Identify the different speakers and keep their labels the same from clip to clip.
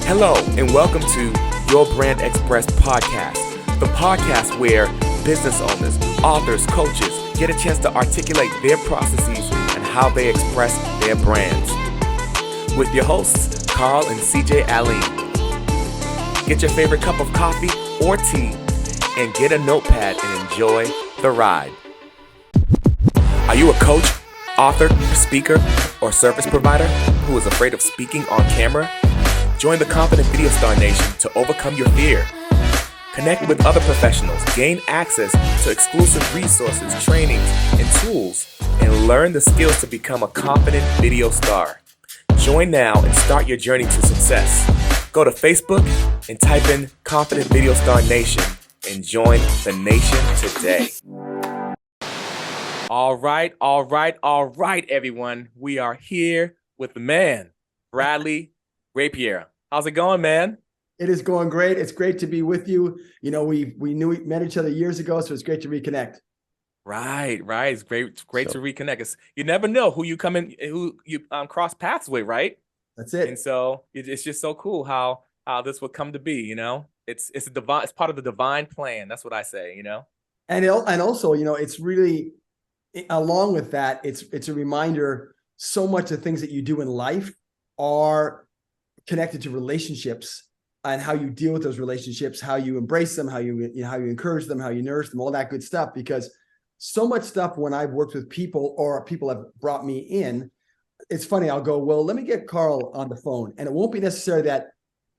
Speaker 1: Hello, and welcome to Your Brand Express podcast, the podcast where business owners, authors, coaches get a chance to articulate their processes and how they express their brands. With your hosts, Carl and CJ Alleyne. Get your favorite cup of coffee or tea and get a notepad and enjoy the ride. Are you a coach, author, speaker, or service provider who is afraid of speaking on camera? Join the Confident Video Star Nation to overcome your fear. Connect with other professionals, gain access to exclusive resources, trainings, and tools, and learn the skills to become a confident video star. Join now and start your journey to success. Go to Facebook and type in Confident Video Star Nation and join the nation today. All right, everyone. We are here with the man, Bradley Rapier. How's it going, man?
Speaker 2: It is going great. It's great to be with you. You know, we met each other years ago, so it's great to reconnect.
Speaker 1: Right. It's great to reconnect. You never know who you cross paths with, right?
Speaker 2: That's it.
Speaker 1: And so it's just so cool how this would come to be. You know, it's part of the divine plan. That's what I say. You know,
Speaker 2: and also, you know, it's really along with that. It's a reminder. So much of things that you do in life are connected to relationships and how you deal with those relationships, how you embrace them, how you encourage them, how you nourish them, all that good stuff. Because so much stuff when I've worked with people or people have brought me in, it's funny. I'll go, well, let me get Carl on the phone, and it won't be necessarily that.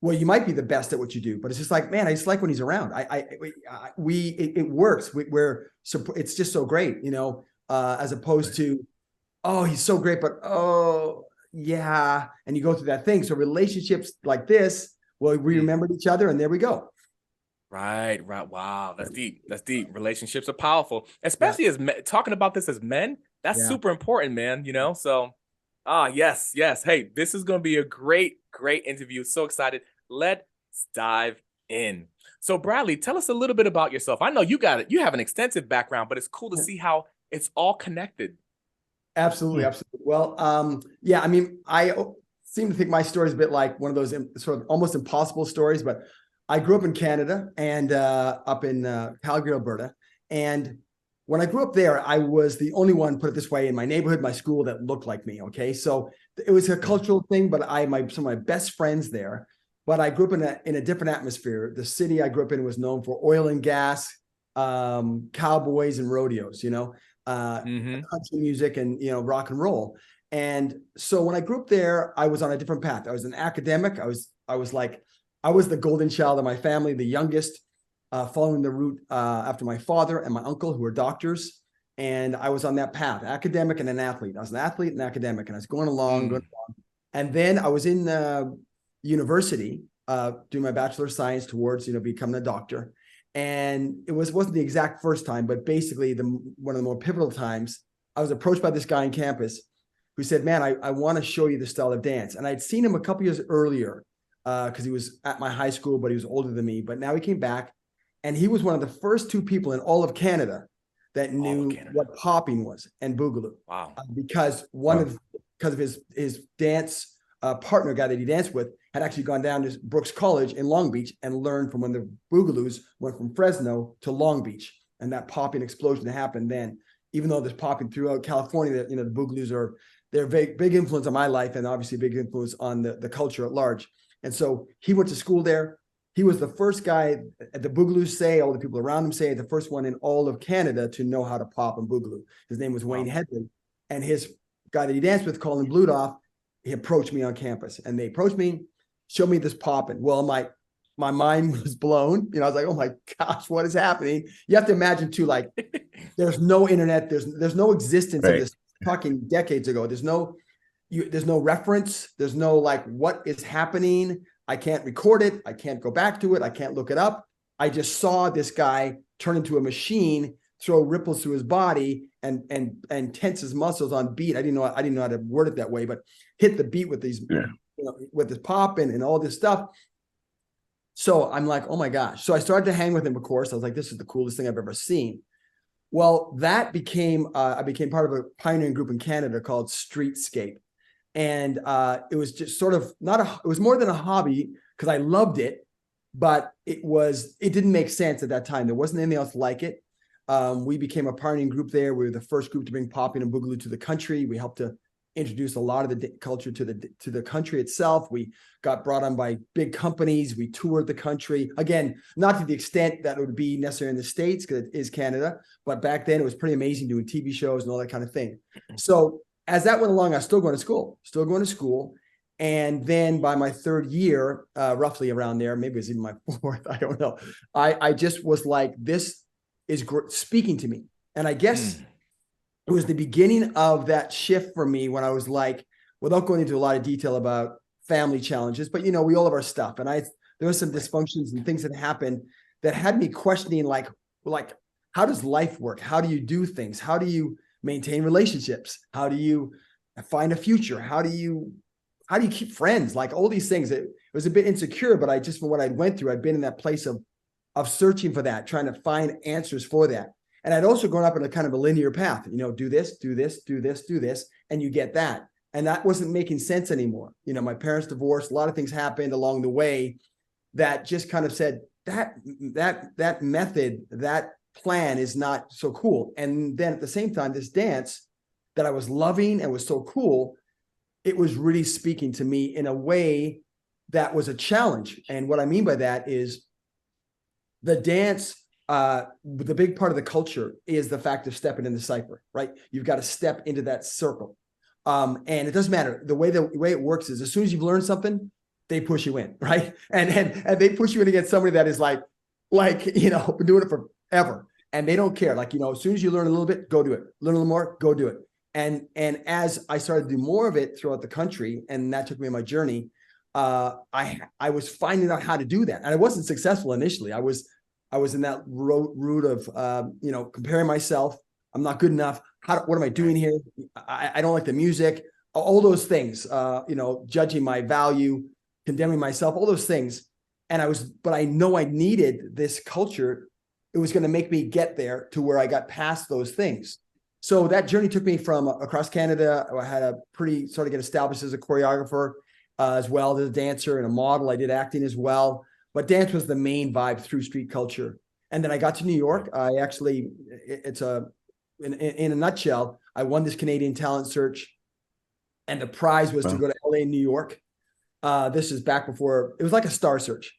Speaker 2: Well, you might be the best at what you do, but it's just like, man, I just like when he's around. It works. It's just so great, you know, as opposed to, oh, he's so great, but oh. Yeah. And you go through that thing. So relationships like this, well, we remembered each other and there we go. Right.
Speaker 1: Wow. That's deep. Relationships are powerful, especially as talking about this as men. That's super important, man. You know, so, yes. Hey, this is going to be a great interview. So excited. Let's dive in. So Bradley, tell us a little bit about yourself. I know you have an extensive background, but it's cool to see how it's all connected.
Speaker 2: Absolutely. Well, I mean, I seem to think my story is a bit like one of those sort of almost impossible stories, but I grew up in Canada and up in Calgary, Alberta. And when I grew up there, I was the only one, put it this way, in my neighborhood, my school that looked like me. Okay. So it was a cultural thing, but some of my best friends there, but I grew up in a different atmosphere. The city I grew up in was known for oil and gas, cowboys and rodeos, you know. Country music and, you know, rock and roll. And so when I grew up there, I was on a different path. I was an academic. I was the golden child of my family, the youngest, following the route after my father and my uncle, who were doctors. And I was on that path, academic and an athlete. I was an athlete and academic, and I was going along. And then I was in university doing my Bachelor of Science towards, you know, becoming a doctor. And it wasn't the exact first time, but basically one of the more pivotal times. I was approached by this guy on campus who said, man, I want to show you the style of dance. And I'd seen him a couple years earlier because he was at my high school, but he was older than me. But now he came back, and he was one of the first two people in all of Canada that knew what popping was and boogaloo.
Speaker 1: Wow.
Speaker 2: Because of his dance partner, guy that he danced with, had actually gone down to Brooks College in Long Beach and learned from when the Boogaloos went from Fresno to Long Beach, and that popping explosion that happened then. Even though there's popping throughout California, that, you know, the Boogaloos they're big influence on my life, and obviously a big influence on the culture at large. And so he went to school there. He was the first guy, the Boogaloos say, all the people around him say, the first one in all of Canada to know how to pop and boogaloo. His name was Wayne Headley, and his guy that he danced with, Colin Blutoff, he approached me on campus, and they approached me, showed me this popping. Well, my mind was blown. You know, I was like, oh my gosh, what is happening? You have to imagine too, like, there's no internet, there's no existence of this talking decades ago. There's no reference. There's no like, what is happening? I can't record it. I can't go back to it. I can't look it up. I just saw this guy turn into a machine, throw ripples through his body and tense his muscles on beat. I didn't know how to word it that way, but hit the beat with these, you know, with this pop and all this stuff. So I'm like, oh my gosh. So I started to hang with him, of course. I was like, this is the coolest thing I've ever seen. Well, that became, I became part of a pioneering group in Canada called Streetscape. And it was just sort of it was more than a hobby because I loved it, but it didn't make sense at that time. There wasn't anything else like it. We became a pioneering group there. We were the first group to bring popping and boogaloo to the country. We helped to introduce a lot of the culture to the country itself. We got brought on by big companies. We toured the country. Again, not to the extent that it would be necessary in the States, because it is Canada, but back then it was pretty amazing doing TV shows and all that kind of thing. So as that went along, I was still going to school. And then by my third year, roughly around there, maybe it was even my fourth, I don't know. I just was like, this is speaking to me. And I guess it was the beginning of that shift for me when I was like, without going into a lot of detail about family challenges, but we all have our stuff. And there was some dysfunctions and things that happened that had me questioning like, how does life work? How do you do things? How do you maintain relationships? How do you find a future? How do you keep friends? Like all these things. It was a bit insecure, but from what I went through, I'd been in that place of searching for that, trying to find answers for that. And I'd also grown up in a kind of a linear path, do this, do this, do this, do this, and you get that. And that wasn't making sense anymore. My parents divorced, a lot of things happened along the way that just kind of said that method, that plan is not so cool. And then at the same time, this dance that I was loving and was so cool, it was really speaking to me in a way that was a challenge. And what I mean by that is the dance, the big part of the culture is the fact of stepping in the cipher, right? You've got to step into that circle. And it doesn't matter. The way it works is as soon as you've learned something, they push you in, right? And they push you in against somebody that is like, been doing it forever. And they don't care. As soon as you learn a little bit, go do it. Learn a little more, go do it. And as I started to do more of it throughout the country, and that took me on my journey, I was finding out how to do that. And I wasn't successful initially. I was in that route of, comparing myself. I'm not good enough. What am I doing here? I don't like the music, all those things, judging my value, condemning myself, all those things. But I know I needed this culture. It was going to make me get there to where I got past those things. So that journey took me from across Canada. I had a started to get established as a choreographer, as well as a dancer and a model. I did acting as well, but dance was the main vibe through street culture. And then I got to New York. I actually, in a nutshell, I won this Canadian talent search, and the prize was to go to Alleyne, New York. This is back before, it was like a star search,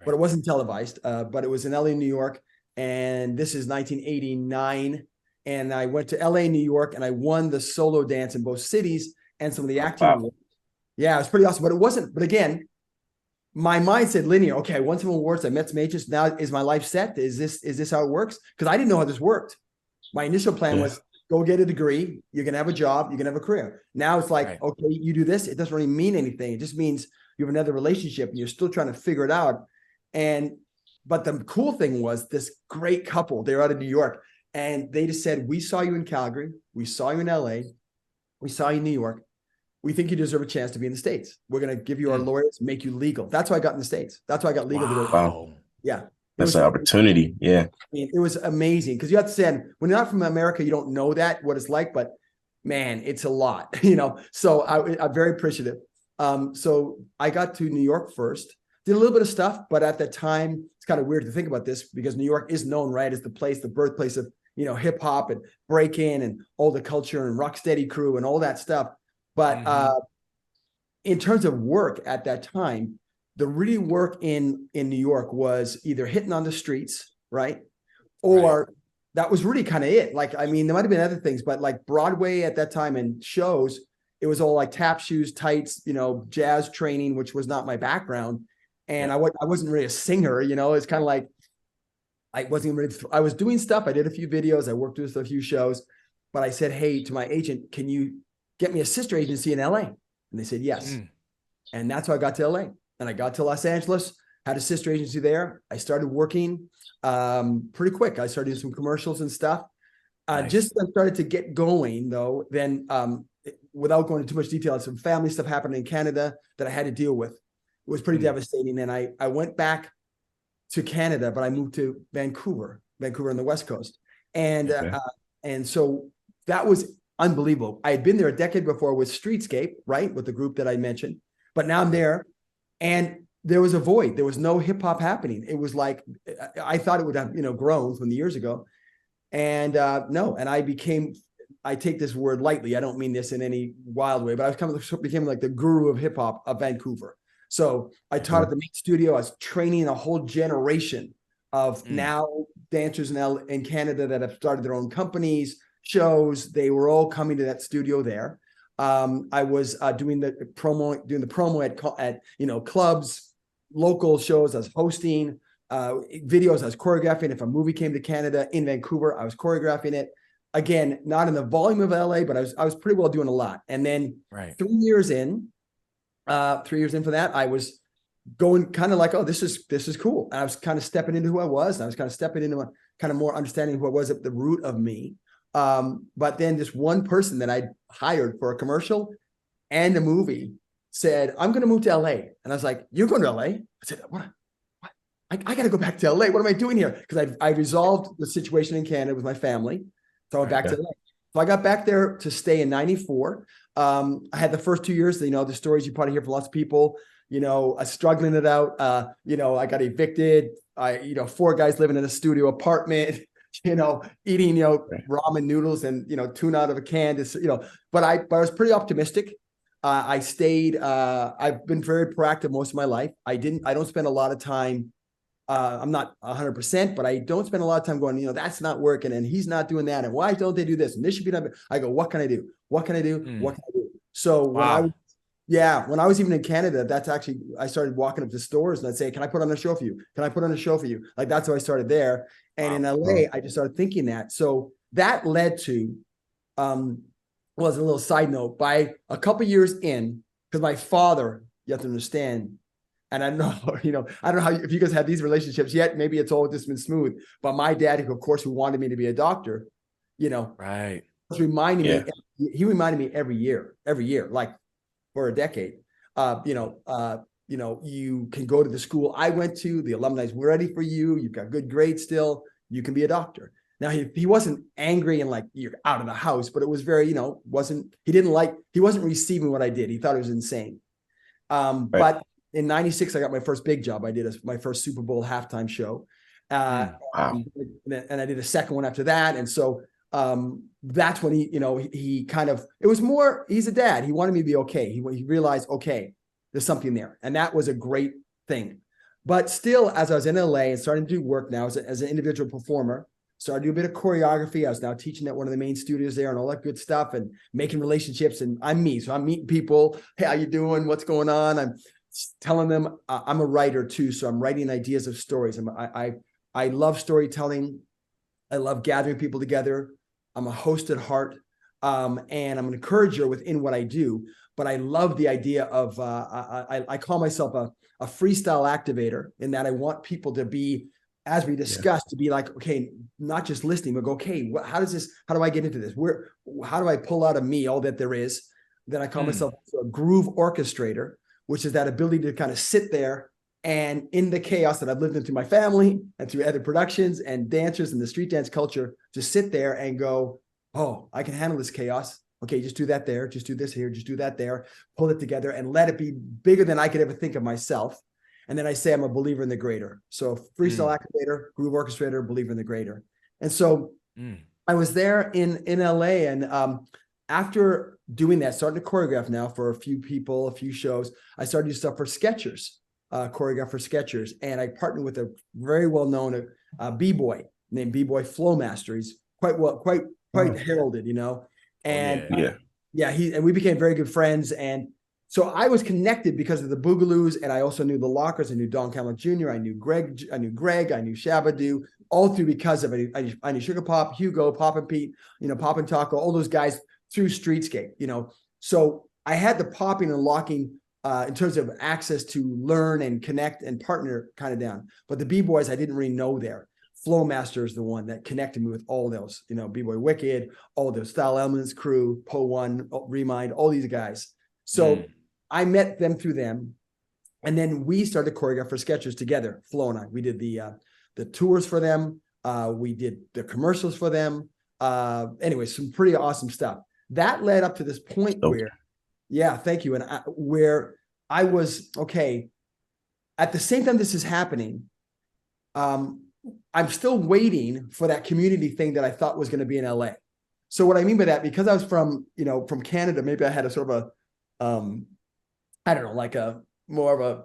Speaker 2: but it wasn't televised, but it was in Alleyne, New York. And this is 1989. And I went to LA, New York, and I won the solo dance in both cities and some of the acting. Wow. Yeah, it was pretty awesome, but it wasn't. But again, my mind said linear. Okay, I won some awards. I met some agents. Now is my life set? Is this how it works? Because I didn't know how this worked. My initial plan was go get a degree. You're going to have a job. You're going to have a career. Now it's like, okay, you do this. It doesn't really mean anything. It just means you have another relationship and you're still trying to figure it out. But the cool thing was this great couple, they were out of New York. And they just said, we saw you in Calgary. We saw you in LA. We saw you in New York. We think you deserve a chance to be in the States. We're going to give you our lawyers, make you legal. That's why I got in the States. That's why I got legal.
Speaker 3: Wow.
Speaker 2: Yeah.
Speaker 3: That's an opportunity. Yeah.
Speaker 2: I mean, it was amazing because you have to say, when you're not from America, you don't know what it's like, but man, it's a lot, So I'm very appreciative. So I got to New York first, did a little bit of stuff, but at that time, it's kind of weird to think about this because New York is known, right, as the birthplace of, hip hop and break-in and all the culture and Rocksteady crew and all that stuff. But in terms of work at that time, the really work in New York was either hitting on the streets, right? Or that was really kind of it. Like, I mean, there might've been other things, but like Broadway at that time and shows, it was all like tap shoes, tights, jazz training, which was not my background. And I wasn't really a singer, it's kind of like, I wasn't ready. I was doing stuff. I did a few videos. I worked with a few shows, but I said, hey, to my agent, can you get me a sister agency in LA? And they said, yes. And that's how I got to LA. And I got to Los Angeles, had a sister agency there. I started working pretty quick. I started doing some commercials and stuff. Just started to get going though. Then without going into too much detail, some family stuff happened in Canada that I had to deal with. It was pretty devastating. And I went back to Canada, but I moved to Vancouver on the West Coast. And so that was unbelievable. I had been there a decade before with Streetscape, right? With the group that I mentioned, but now I'm there and there was a void. There was no hip hop happening. It was like, I thought it would have, grown from the years ago. And no, and I take this word lightly. I don't mean this in any wild way, but I was became like the guru of hip hop of Vancouver. So I taught at the main studio. I was training a whole generation of now dancers in Canada that have started their own companies, shows. They were all coming to that studio there. I was doing the promo at clubs, local shows. I was hosting videos. I was choreographing. If a movie came to Canada in Vancouver, I was choreographing it. Again, not in the volume of LA, but I was pretty well doing a lot. And then 3 years in for that, I was going kind of like, oh, this is cool. And I was kind of stepping into who I was. And I was kind of stepping into a kind of more understanding who I was at the root of me. But then this one person that I hired for a commercial and a movie said, I'm going to move to LA. And I was like, you're going to LA? I said, what? I got to go back to LA. What am I doing here? Because I resolved the situation in Canada with my family. So I went back to LA. So I got back there to stay in 94. I had the first 2 years, the stories you probably hear from lots of people, struggling it out. I got evicted. 4 guys living in a studio apartment, eating, ramen noodles and, tuna out of a can, but I was pretty optimistic. I stayed, I've been very proactive most of my life. I don't spend a lot of time. I'm not 100%, but I don't spend a lot of time going, that's not working and he's not doing that. And why don't they do this? And this should be done. I go, what can I do? What can I do? What can I do? So when I was even in Canada, that's actually, I started walking up to stores and I'd say, can I put on a show for you? Can I put on a show for you? Like, that's how I started there. And in LA, I just started thinking that. So that led to, as a little side note, by a couple of years in, because my father, you have to understand, and I know, I don't know how, if you guys have these relationships yet, maybe it's all just been smooth, but my dad, who wanted me to be a doctor, was reminding me, he reminded me every year, like for a decade, you can go to the school I went to, the alumni's ready for you. You've got good grades still, you can be a doctor. Now he wasn't angry and like, you're out of the house, but it was very, he wasn't receiving what I did. He thought it was insane. But in 96, I got my first big job. I did my first Super Bowl halftime show. And I did a second one after that. And so that's when he kind of, it was more, he's a dad. He wanted me to be okay. He realized, okay, there's something there. And that was a great thing. But still, as I was in LA and starting to do work now as an individual performer, started to do a bit of choreography. I was now teaching at one of the main studios there and all that good stuff and making relationships. And I'm me. So I'm meeting people. Hey, how you doing? What's going on? I'm telling them I'm a writer too. So I'm writing ideas of stories. I love storytelling. I love gathering people together. I'm a host at heart. And I'm an encourager within what I do. But I love the idea of, I call myself a freestyle activator, in that I want people to be, as we discussed, to be like, okay, not just listening, but go, okay, how do I get into this? How do I pull out of me all that there is? Then I call myself a groove orchestrator, which is that ability to kind of sit there and in the chaos that I've lived in through my family and through other productions and dancers and the street dance culture, to sit there and go, oh, I can handle this chaos. Okay, just do that there, just do this here, just do that there, pull it together and let it be bigger than I could ever think of myself. And then I say I'm a believer in the greater. So freestyle activator, groove orchestrator, believer in the greater. And so I was there in LA, and after doing that, starting to choreograph now for a few people, a few shows, I started to do stuff for Skechers, choreograph for Skechers. And I partnered with a very well-known b-boy named B-Boy Flowmaster. He's quite heralded, And and we became very good friends. And so I was connected because of the Boogaloos, and I also knew the Lockers. I knew Don Cameron Jr. I knew Greg. I knew Shabadoo, all through because of it. I knew Sugar Pop, Hugo, Pop and Pete, Pop and Taco, all those guys through Streetscape. So I had the popping and locking in terms of access to learn and connect and partner kind of down. But the B-Boys, I didn't really know there. Flowmaster is the one that connected me with all those, B-Boy Wicked, all those Style Elements crew, Po One, Remind, all these guys. So I met them through them. And then we started to choreograph for Skechers together, Flo and I. We did the tours for them. We did the commercials for them. Anyway, some pretty awesome stuff. that led up to this point where, yeah, thank you. And where I was, okay, at the same time this is happening, I'm still waiting for that community thing that I thought was going to be in LA. So what I mean by that, because I was from Canada, maybe I had a sort of I don't know, like a more of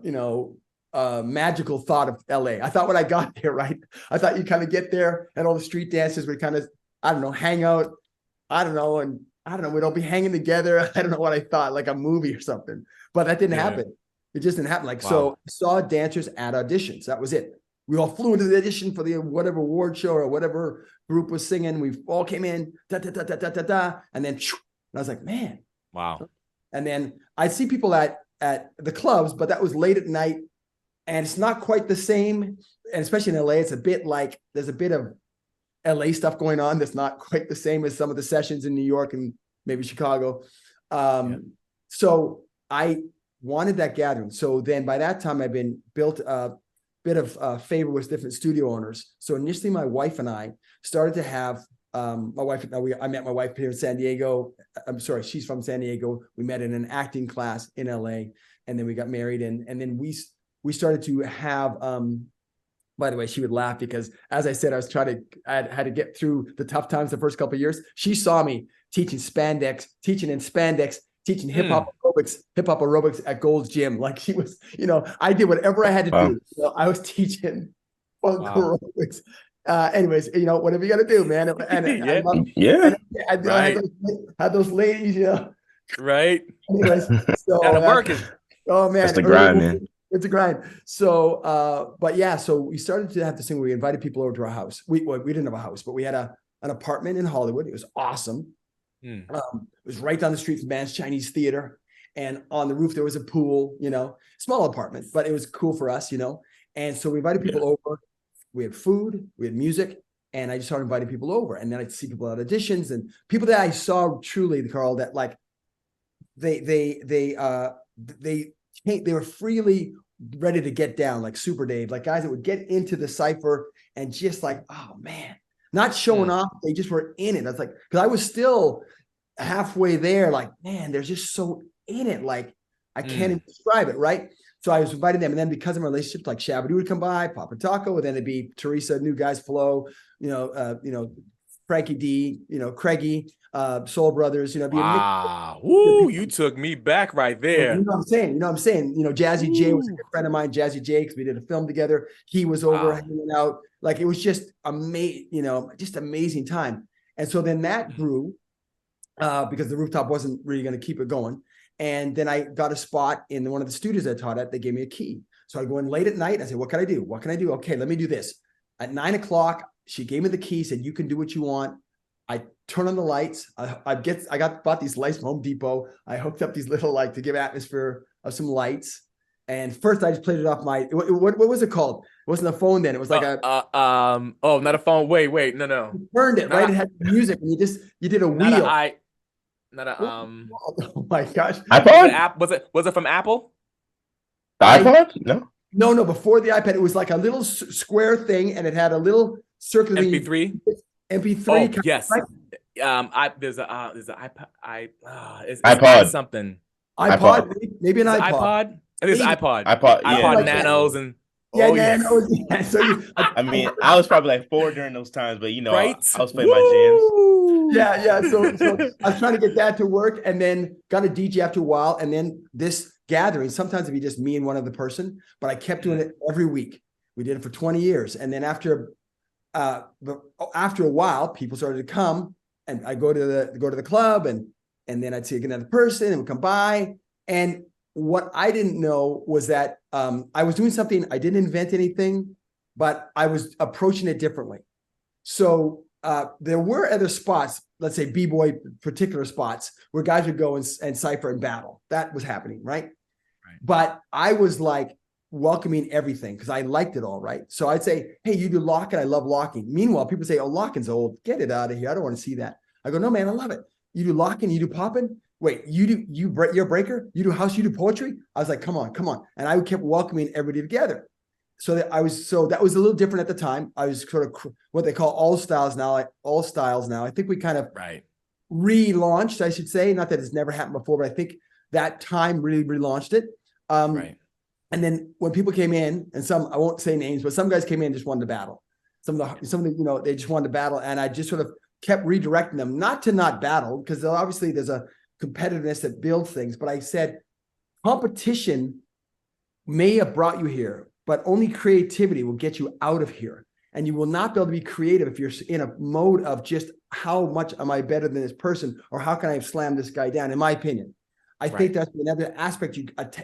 Speaker 2: a, magical thought of LA. I thought when I got there, right, I thought you kind of get there and all the street dances would kind of, I don't know, hang out. I don't know. And I don't know, we'd all be hanging together. I don't know what I thought, like a movie or something, but that didn't happen. It just didn't happen. Like, so I saw dancers at auditions. That was it. We all flew into the audition for the whatever award show or whatever group was singing. We all came in, da, da, da, da, da, da, da, and then, and I was like, man.
Speaker 1: Wow. And
Speaker 2: then I'd see people at the clubs, but that was late at night. And it's not quite the same. And especially in LA, it's a bit like there's a bit of LA stuff going on that's not quite the same as some of the sessions in New York and maybe Chicago. So I wanted that gathering. So then by that time, I've been built a bit of favor with different studio owners. So initially, my wife and I started to have I met my wife here in San Diego. I'm sorry, she's from San Diego. We met in an acting class in LA, and then we got married, and then we started to have. By the way, she would laugh because, as I said, I had to get through the tough times the first couple of years. She saw me teaching in spandex, teaching hip hop aerobics at Gold's Gym. Like she was, I did whatever I had to do. I was teaching funk aerobics. Anyways, whatever you got to do, man. And I had those ladies,
Speaker 1: Right.
Speaker 2: Anyways, so
Speaker 1: working.
Speaker 2: Oh man,
Speaker 3: that's the grind, man.
Speaker 2: It's a grind. So, but yeah, so we started to have this thing where we invited people over to our house. We didn't have a house, but we had an apartment in Hollywood. It was awesome. It was right down the street from Man's Chinese Theater. And on the roof, there was a pool, small apartment, but it was cool for us, And so we invited people over. We had food, we had music, and I just started inviting people over. And then I'd see people at auditions and people that I saw truly, Carl, that like they were freely ready to get down, like Super Dave, like guys that would get into the cypher and just like, oh man, not showing off. They just were in it. That's like, because I was still halfway there, like, man, they're just so in it. Like, I can't even describe it, right? So I was inviting them. And then because of my relationships, like Shabadoo would come by, Papa Taco, and then it'd be Teresa, New Guys Flow, Frankie D, Craigie, Soul Brothers,
Speaker 1: wow. Woo, you took me back right there.
Speaker 2: You know what I'm saying? Jazzy J was a good friend of mine, Jazzy J, because we did a film together. He was over hanging out. Like it was just just amazing time. And so then that grew because the rooftop wasn't really going to keep it going. And then I got a spot in one of the studios I taught at. They gave me a key. So I go in late at night. I said, what can I do? What can I do? Okay, let me do this. At 9:00, she gave me the key, said, you can do what you want. I turn on the lights. I bought these lights from Home Depot. I hooked up these little, to give atmosphere of some lights. And first I just played it off my, what was it called? It wasn't a phone then. It was like not
Speaker 1: a phone. Wait, no.
Speaker 2: You burned it, right? It had music and you did a wheel. Oh my gosh.
Speaker 3: iPod?
Speaker 1: Was it from Apple?
Speaker 3: The iPod?
Speaker 2: No, before the iPad, it was like a little square thing and it had a little circle.
Speaker 1: MP3?
Speaker 2: MP3.
Speaker 1: Oh, yes.
Speaker 2: Right?
Speaker 1: There's an iPod. It's
Speaker 3: iPod.
Speaker 1: Something.
Speaker 2: iPod. Maybe an iPod.
Speaker 1: It is iPod.
Speaker 3: iPod
Speaker 1: Nanos and
Speaker 2: Nanos. Yeah. So
Speaker 3: I mean, I was probably like 4 during those times, but
Speaker 1: right?
Speaker 3: I was playing my
Speaker 2: jams. Yeah. So I was trying to get that to work, and then got a DJ after a while, and then this gathering. Sometimes it'd be just me and one other person, but I kept doing it every week. We did it for 20 years, and then after a while, people started to come, and I go to the club, and then I'd see another person, and would come by, and what I didn't know was that I was doing something. I didn't invent anything, but I was approaching it differently. So there were other spots, let's say b-boy particular spots, where guys would go and cypher and battle. That was happening, right? But I was like welcoming everything because I liked it all, right? So I'd say, hey, you do locking. I love locking. Meanwhile, people say, oh, locking's old. Get it out of here. I don't want to see that. I go, no, man, I love it. You do locking, you do popping. Wait, you're a breaker? You do house, you do poetry? I was like, come on. And I kept welcoming everybody together. So that was a little different at the time. I was sort of what they call all styles now. I think we kind of relaunched, I should say. Not that it's never happened before, but I think that time really relaunched it.
Speaker 1: Right.
Speaker 2: And then when people came in, and some, I won't say names, but some guys came in and just wanted to battle. Some of the, they just wanted to battle. And I just sort of kept redirecting them, not to not battle, because obviously there's a competitiveness that builds things. But I said, competition may have brought you here, but only creativity will get you out of here. And you will not be able to be creative if you're in a mode of just how much am I better than this person, or how can I slam this guy down, in my opinion. I think that's another aspect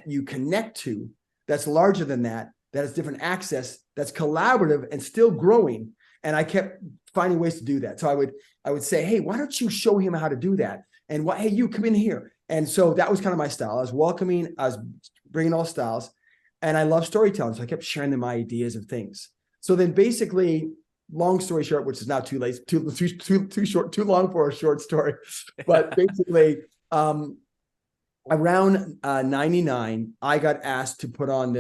Speaker 2: you connect to that's larger than that, that has different access, that's collaborative and still growing. And I kept finding ways to do that. So I would say, hey, why don't you show him how to do that? And hey, you come in here. And so that was kind of my style. I was welcoming, I was bringing all styles, and I love storytelling. So I kept sharing them my ideas of things. So then basically, long story short, which is now too late, too short, too long for a short story. But basically, around 99, I got asked to put on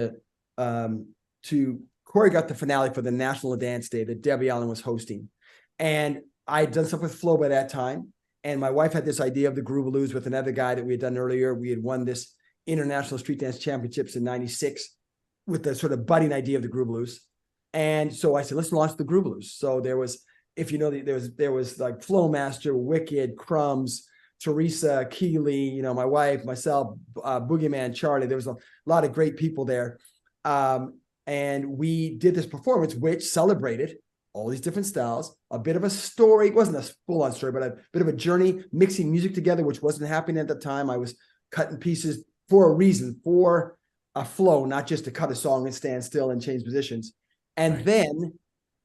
Speaker 2: to choreograph the finale for the National Dance Day that Debbie Allen was hosting. And I had done stuff with Flo by that time. And my wife had this idea of the Groovaloos with another guy that we had done earlier. We had won this International Street Dance Championships in 96 with the sort of budding idea of the Groovaloos. And so I said, let's launch the Groovaloos. So there was, if you know, there was like Flowmaster, Wicked, Crumbs, Teresa, Keeley, my wife, myself, Boogeyman, Charlie. There was a lot of great people there. And we did this performance, which celebrated all these different styles, a bit of a story. It wasn't a full-on story, but a bit of a journey, mixing music together, which wasn't happening at the time. I was cutting pieces for a reason, for a flow, not just to cut a song and stand still and change positions. And then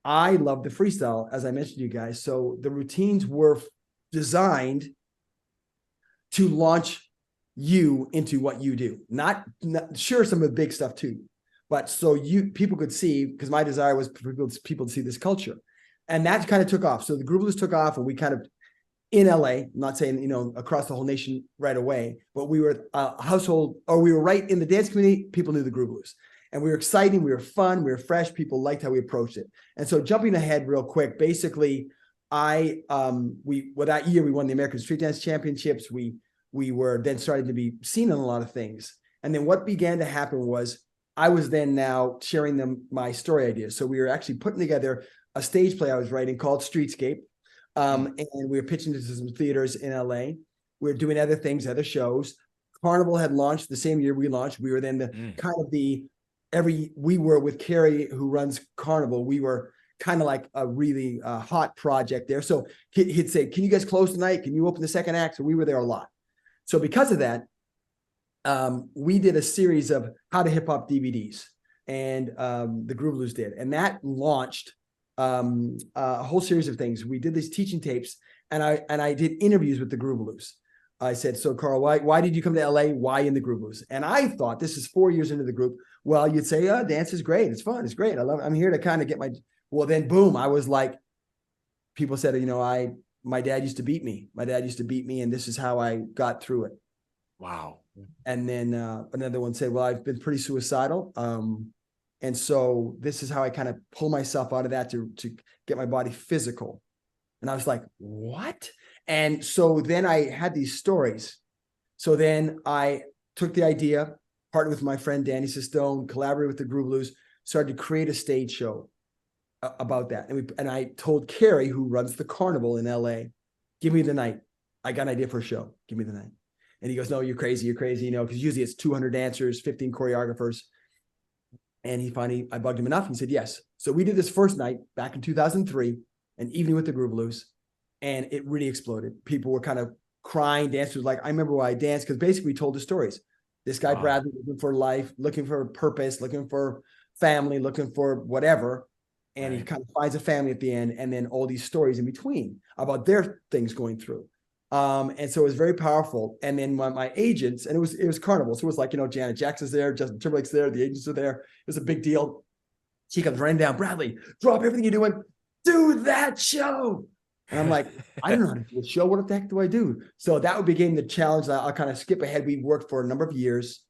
Speaker 2: I love the freestyle, as I mentioned to you guys. So the routines were designed to launch you into what you do. Not sure, some of the big stuff too, but so people could see, because my desire was for people to see this culture. And that kind of took off. So the Groovaloos took off, and we kind of, in LA, I'm not saying, across the whole nation right away, but we were a household, or we were right in the dance community. People knew the Groovaloos. And we were exciting, we were fun, we were fresh. People liked how we approached it. And so jumping ahead real quick, basically, that year we won the American Street Dance Championships. We were then starting to be seen in a lot of things. And then what began to happen was I was then now sharing them my story ideas. So we were actually putting together a stage play I was writing called Streetscape. And we were pitching to some theaters in LA. We were doing other things, other shows. Carnival had launched the same year we launched. We were then we were with Carrie, who runs Carnival. We were kind of like a really hot project there. So he'd say, can you guys close tonight? Can you open the second act? So we were there a lot. So because of that, we did a series of How to Hip Hop DVDs, and the Groovaloos did. And that launched a whole series of things. We did these teaching tapes, and I did interviews with the Groovaloos. I said, so Carl, why did you come to LA? Why in the Groovaloos? And I thought, this is 4 years into the group. Well, you'd say, dance is great. It's fun. It's great. I love it. I'm here to kind of get well, then boom, I was like, people said, my dad used to beat me. My dad used to beat me, and this is how I got through it.
Speaker 1: Wow.
Speaker 2: And then another one said, well, I've been pretty suicidal. And so this is how I kind of pull myself out of that to get my body physical. And I was like, what? And so then I had these stories. So then I took the idea, partnered with my friend Danny Sistone, collaborated with the Groovaloos, started to create a stage show about that. And I told Carrie, who runs the Carnival in LA, give me the night. I got an idea for a show. Give me the night. And he goes, no, you're crazy, because usually it's 200 dancers, 15 choreographers. And I bugged him enough. He said, yes. So we did this first night back in 2003, an evening with the Groovaloos, and it really exploded. People were kind of crying. Dancers like, I remember why I danced, because basically we told the stories. This guy, Bradley, looking for life, looking for purpose, looking for family, looking for whatever. And he kind of finds a family at the end, and then all these stories in between about their things going through. And so it was very powerful. And then my agents, and it was Carnival. So it was like, Janet Jackson's there, Justin Timberlake's there, the agents are there. It was a big deal. She comes running down, Bradley, drop everything you're doing, do that show. And I'm like, I don't know how to do a show. What the heck do I do? So that became the challenge. I'll kind of skip ahead. We worked for a number of years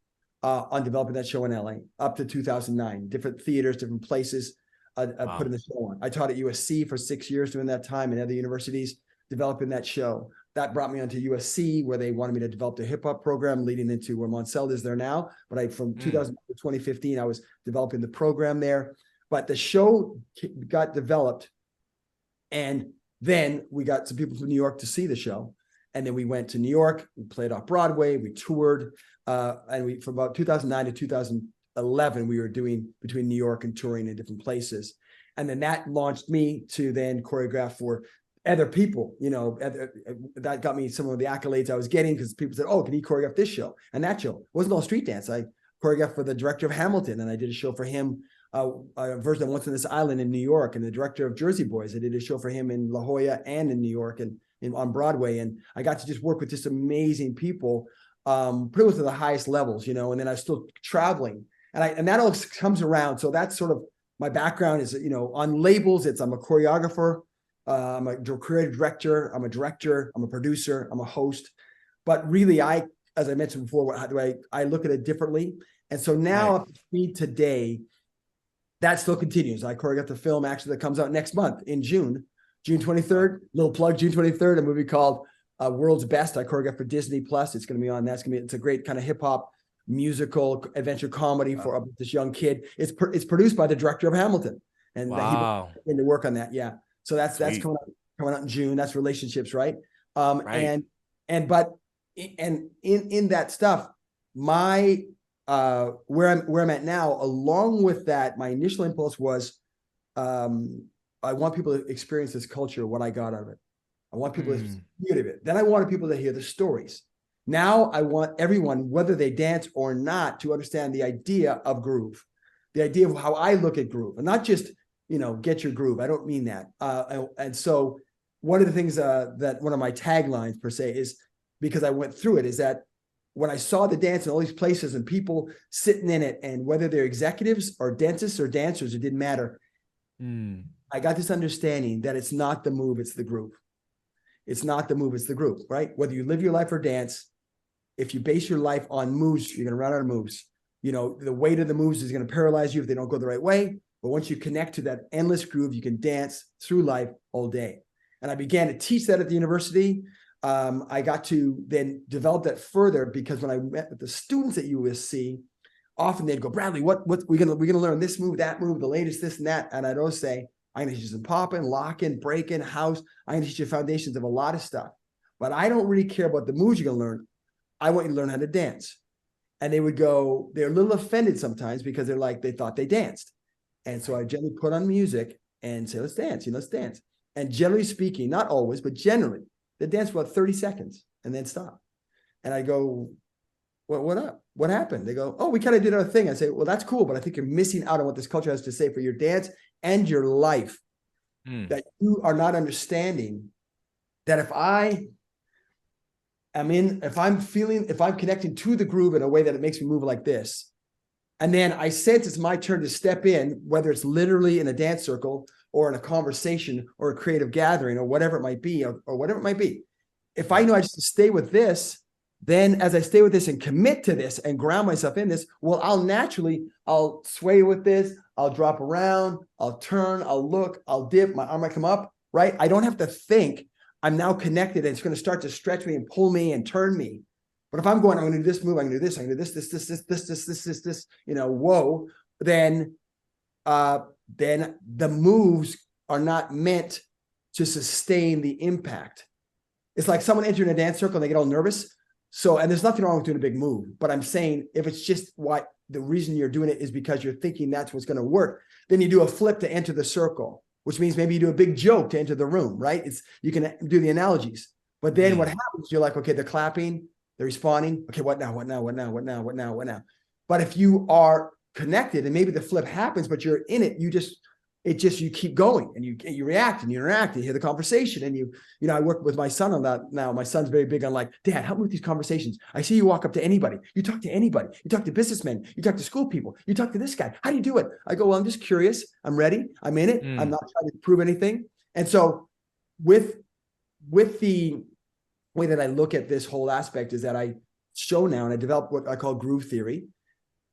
Speaker 2: on developing that show in LA up to 2009, different theaters, different places, putting the show on. I taught at USC for 6 years during that time, and other universities. developing that show. That brought me onto USC, where they wanted me to develop a hip hop program, leading into where Monsell is there now. But from 2000 to 2015, I was developing the program there. But the show got developed, and then we got some people from New York to see the show. And then we went to New York, we played off Broadway, we toured, and we from about 2009 to 2011, we were doing between New York and touring in different places. And then that launched me to then choreograph for other people, that got me some of the accolades I was getting, because people said, oh, can you choreograph this show and that show? It wasn't all street dance. I choreographed for the director of Hamilton, and I did a show for him, a version of Once on This Island in New York, and the director of Jersey Boys. I did a show for him in La Jolla and in New York and on Broadway. And I got to just work with just amazing people, pretty much to the highest levels, and then I was still traveling, and that all comes around. So that's sort of my background is, on labels, I'm a choreographer. I'm a creative director, I'm a director, I'm a producer, I'm a host. But really, as I mentioned before, I look at it differently. And so now up to speed today, that still continues. I choreographed the film actually that comes out next month in June 23rd, little plug, June 23rd, a movie called World's Best. I choreographed for Disney Plus. It's going to be on, it's a great kind of hip hop musical adventure comedy for this young kid. It's produced by the director of Hamilton. And he began to work on that. Yeah. So that's coming out in June. That's relationships, right? And in that stuff, my where I'm at now, along with that, my initial impulse was I want people to experience this culture, what I got out of it. I want people to see it. Then I wanted people to hear the stories. Now I want everyone, whether they dance or not, to understand the idea of groove, the idea of how I look at groove, and not just get your groove. I don't mean that. And so one of the things that one of my taglines per se is, because I went through it, is that when I saw the dance in all these places and people sitting in it, and whether they're executives or dentists or dancers, it didn't matter. I got this understanding that it's not the move, it's the groove. It's not the move, it's the groove, right? Whether you live your life or dance, if you base your life on moves, you're going to run out of moves. The weight of the moves is going to paralyze you if they don't go the right way. But once you connect to that endless groove, you can dance through life all day. And I began to teach that at the university. I got to then develop that further, because when I met with the students at USC, often they'd go, Bradley, what we're gonna learn this move, that move, the latest, this and that. And I'd always say, I'm gonna teach you some popping, locking, breaking, house. I'm gonna teach you foundations of a lot of stuff. But I don't really care about the moves you're gonna learn. I want you to learn how to dance. And they would go, they're a little offended sometimes, because they thought they danced. And so I generally put on music and say, let's dance, let's dance. And generally speaking, not always, but generally, they dance for about 30 seconds and then stop. And I go, what up? What happened? They go, oh, we kind of did our thing. I say, well, that's cool, but I think you're missing out on what this culture has to say for your dance and your life. That you are not understanding that if I'm connecting to the groove in a way that it makes me move like this, and then I sense it's my turn to step in, whether it's literally in a dance circle or in a conversation or a creative gathering or whatever it might be, or whatever it might be. If I know I just stay with this, then as I stay with this and commit to this and ground myself in this, well, I'll sway with this. I'll drop around. I'll turn. I'll look. I'll dip. My arm might come up, right? I don't have to think. I'm now connected, and it's going to start to stretch me and pull me and turn me. But if I'm going to do this move, I'm going to do this, I'm going to do this, whoa, then the moves are not meant to sustain the impact. It's like someone entering a dance circle and they get all nervous. So, and there's nothing wrong with doing a big move, but I'm saying if it's just the reason you're doing it is because you're thinking that's what's going to work, then you do a flip to enter the circle, which means maybe you do a big joke to enter the room, right? You can do the analogies. But then what happens, you're like, okay, they're clapping, they're responding. Okay, what now? But if you are connected and maybe the flip happens, but you're in it, you keep going and you react and you interact and you hear the conversation. And I work with my son on that now. My son's very big on like, Dad, help me with these conversations. I see you walk up to anybody. You talk to anybody. You talk to businessmen. You talk to school people. You talk to this guy. How do you do it? I go, well, I'm just curious. I'm ready. I'm in it. I'm not trying to prove anything. And so with the way that I look at this whole aspect is that I show now and I develop what I call groove theory,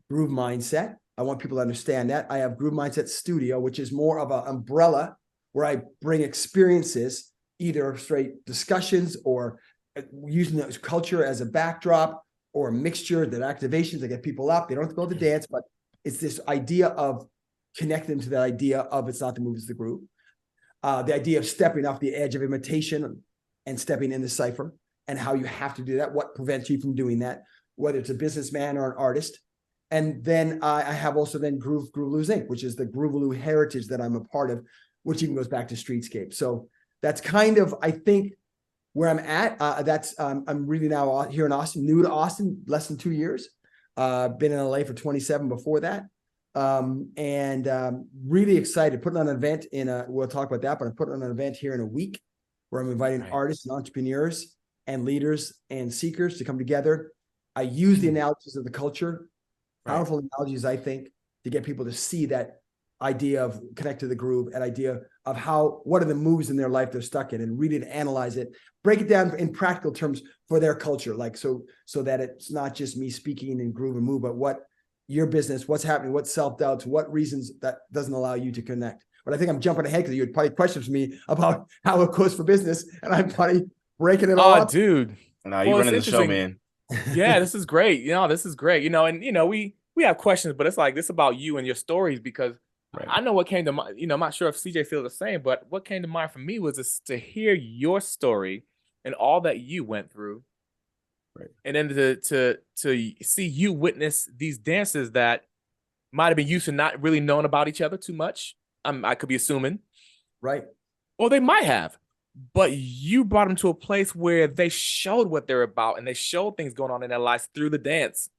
Speaker 2: groove mindset. I want people to understand that. I have Groove Mindset Studio, which is more of an umbrella where I bring experiences either straight discussions or using the culture as a backdrop, or a mixture that activations that get people up. They don't have to go to dance, but it's this idea of connecting them to the idea of it's not the move, it's the groove. The idea of stepping off the edge of imitation and stepping into cipher, and how you have to do that, what prevents you from doing that, whether it's a businessman or an artist. And then I have also then Groovaloo's Inc., which is the Groovaloo heritage that I'm a part of, which even goes back to streetscape. So that's kind of, I think, where I'm at. I'm really now here in Austin, new to Austin, less than 2 years. Been in LA for 27 before that. Really excited. Putting on an event we'll talk about that, but I'm putting on an event here in a week where I'm inviting artists and entrepreneurs and leaders and seekers to come together. I use the analogies of the culture, powerful analogies, I think, to get people to see that idea of connect to the groove, and idea of what are the moves in their life they're stuck in, and read it, analyze it, break it down in practical terms for their culture. Like, so that it's not just me speaking in groove and move, but what your business, what's happening, what self-doubts, what reasons that doesn't allow you to connect. But I think I'm jumping ahead because you had probably questions for me about how it goes for business, and I'm probably breaking it all up.
Speaker 1: Dude.
Speaker 3: No, you running the show, man.
Speaker 1: Yeah, this is great. This is great. And we have questions, but it's like this about you and your stories, because I know what came to mind. I'm not sure if CJ feels the same, but what came to mind for me was just to hear your story and all that you went through. Right. And then to see you witness these dances that might have been used to not really knowing about each other too much. I could be assuming.
Speaker 2: Right.
Speaker 1: Or they might have. But you brought them to a place where they showed what they're about, and they showed things going on in their lives through the dance.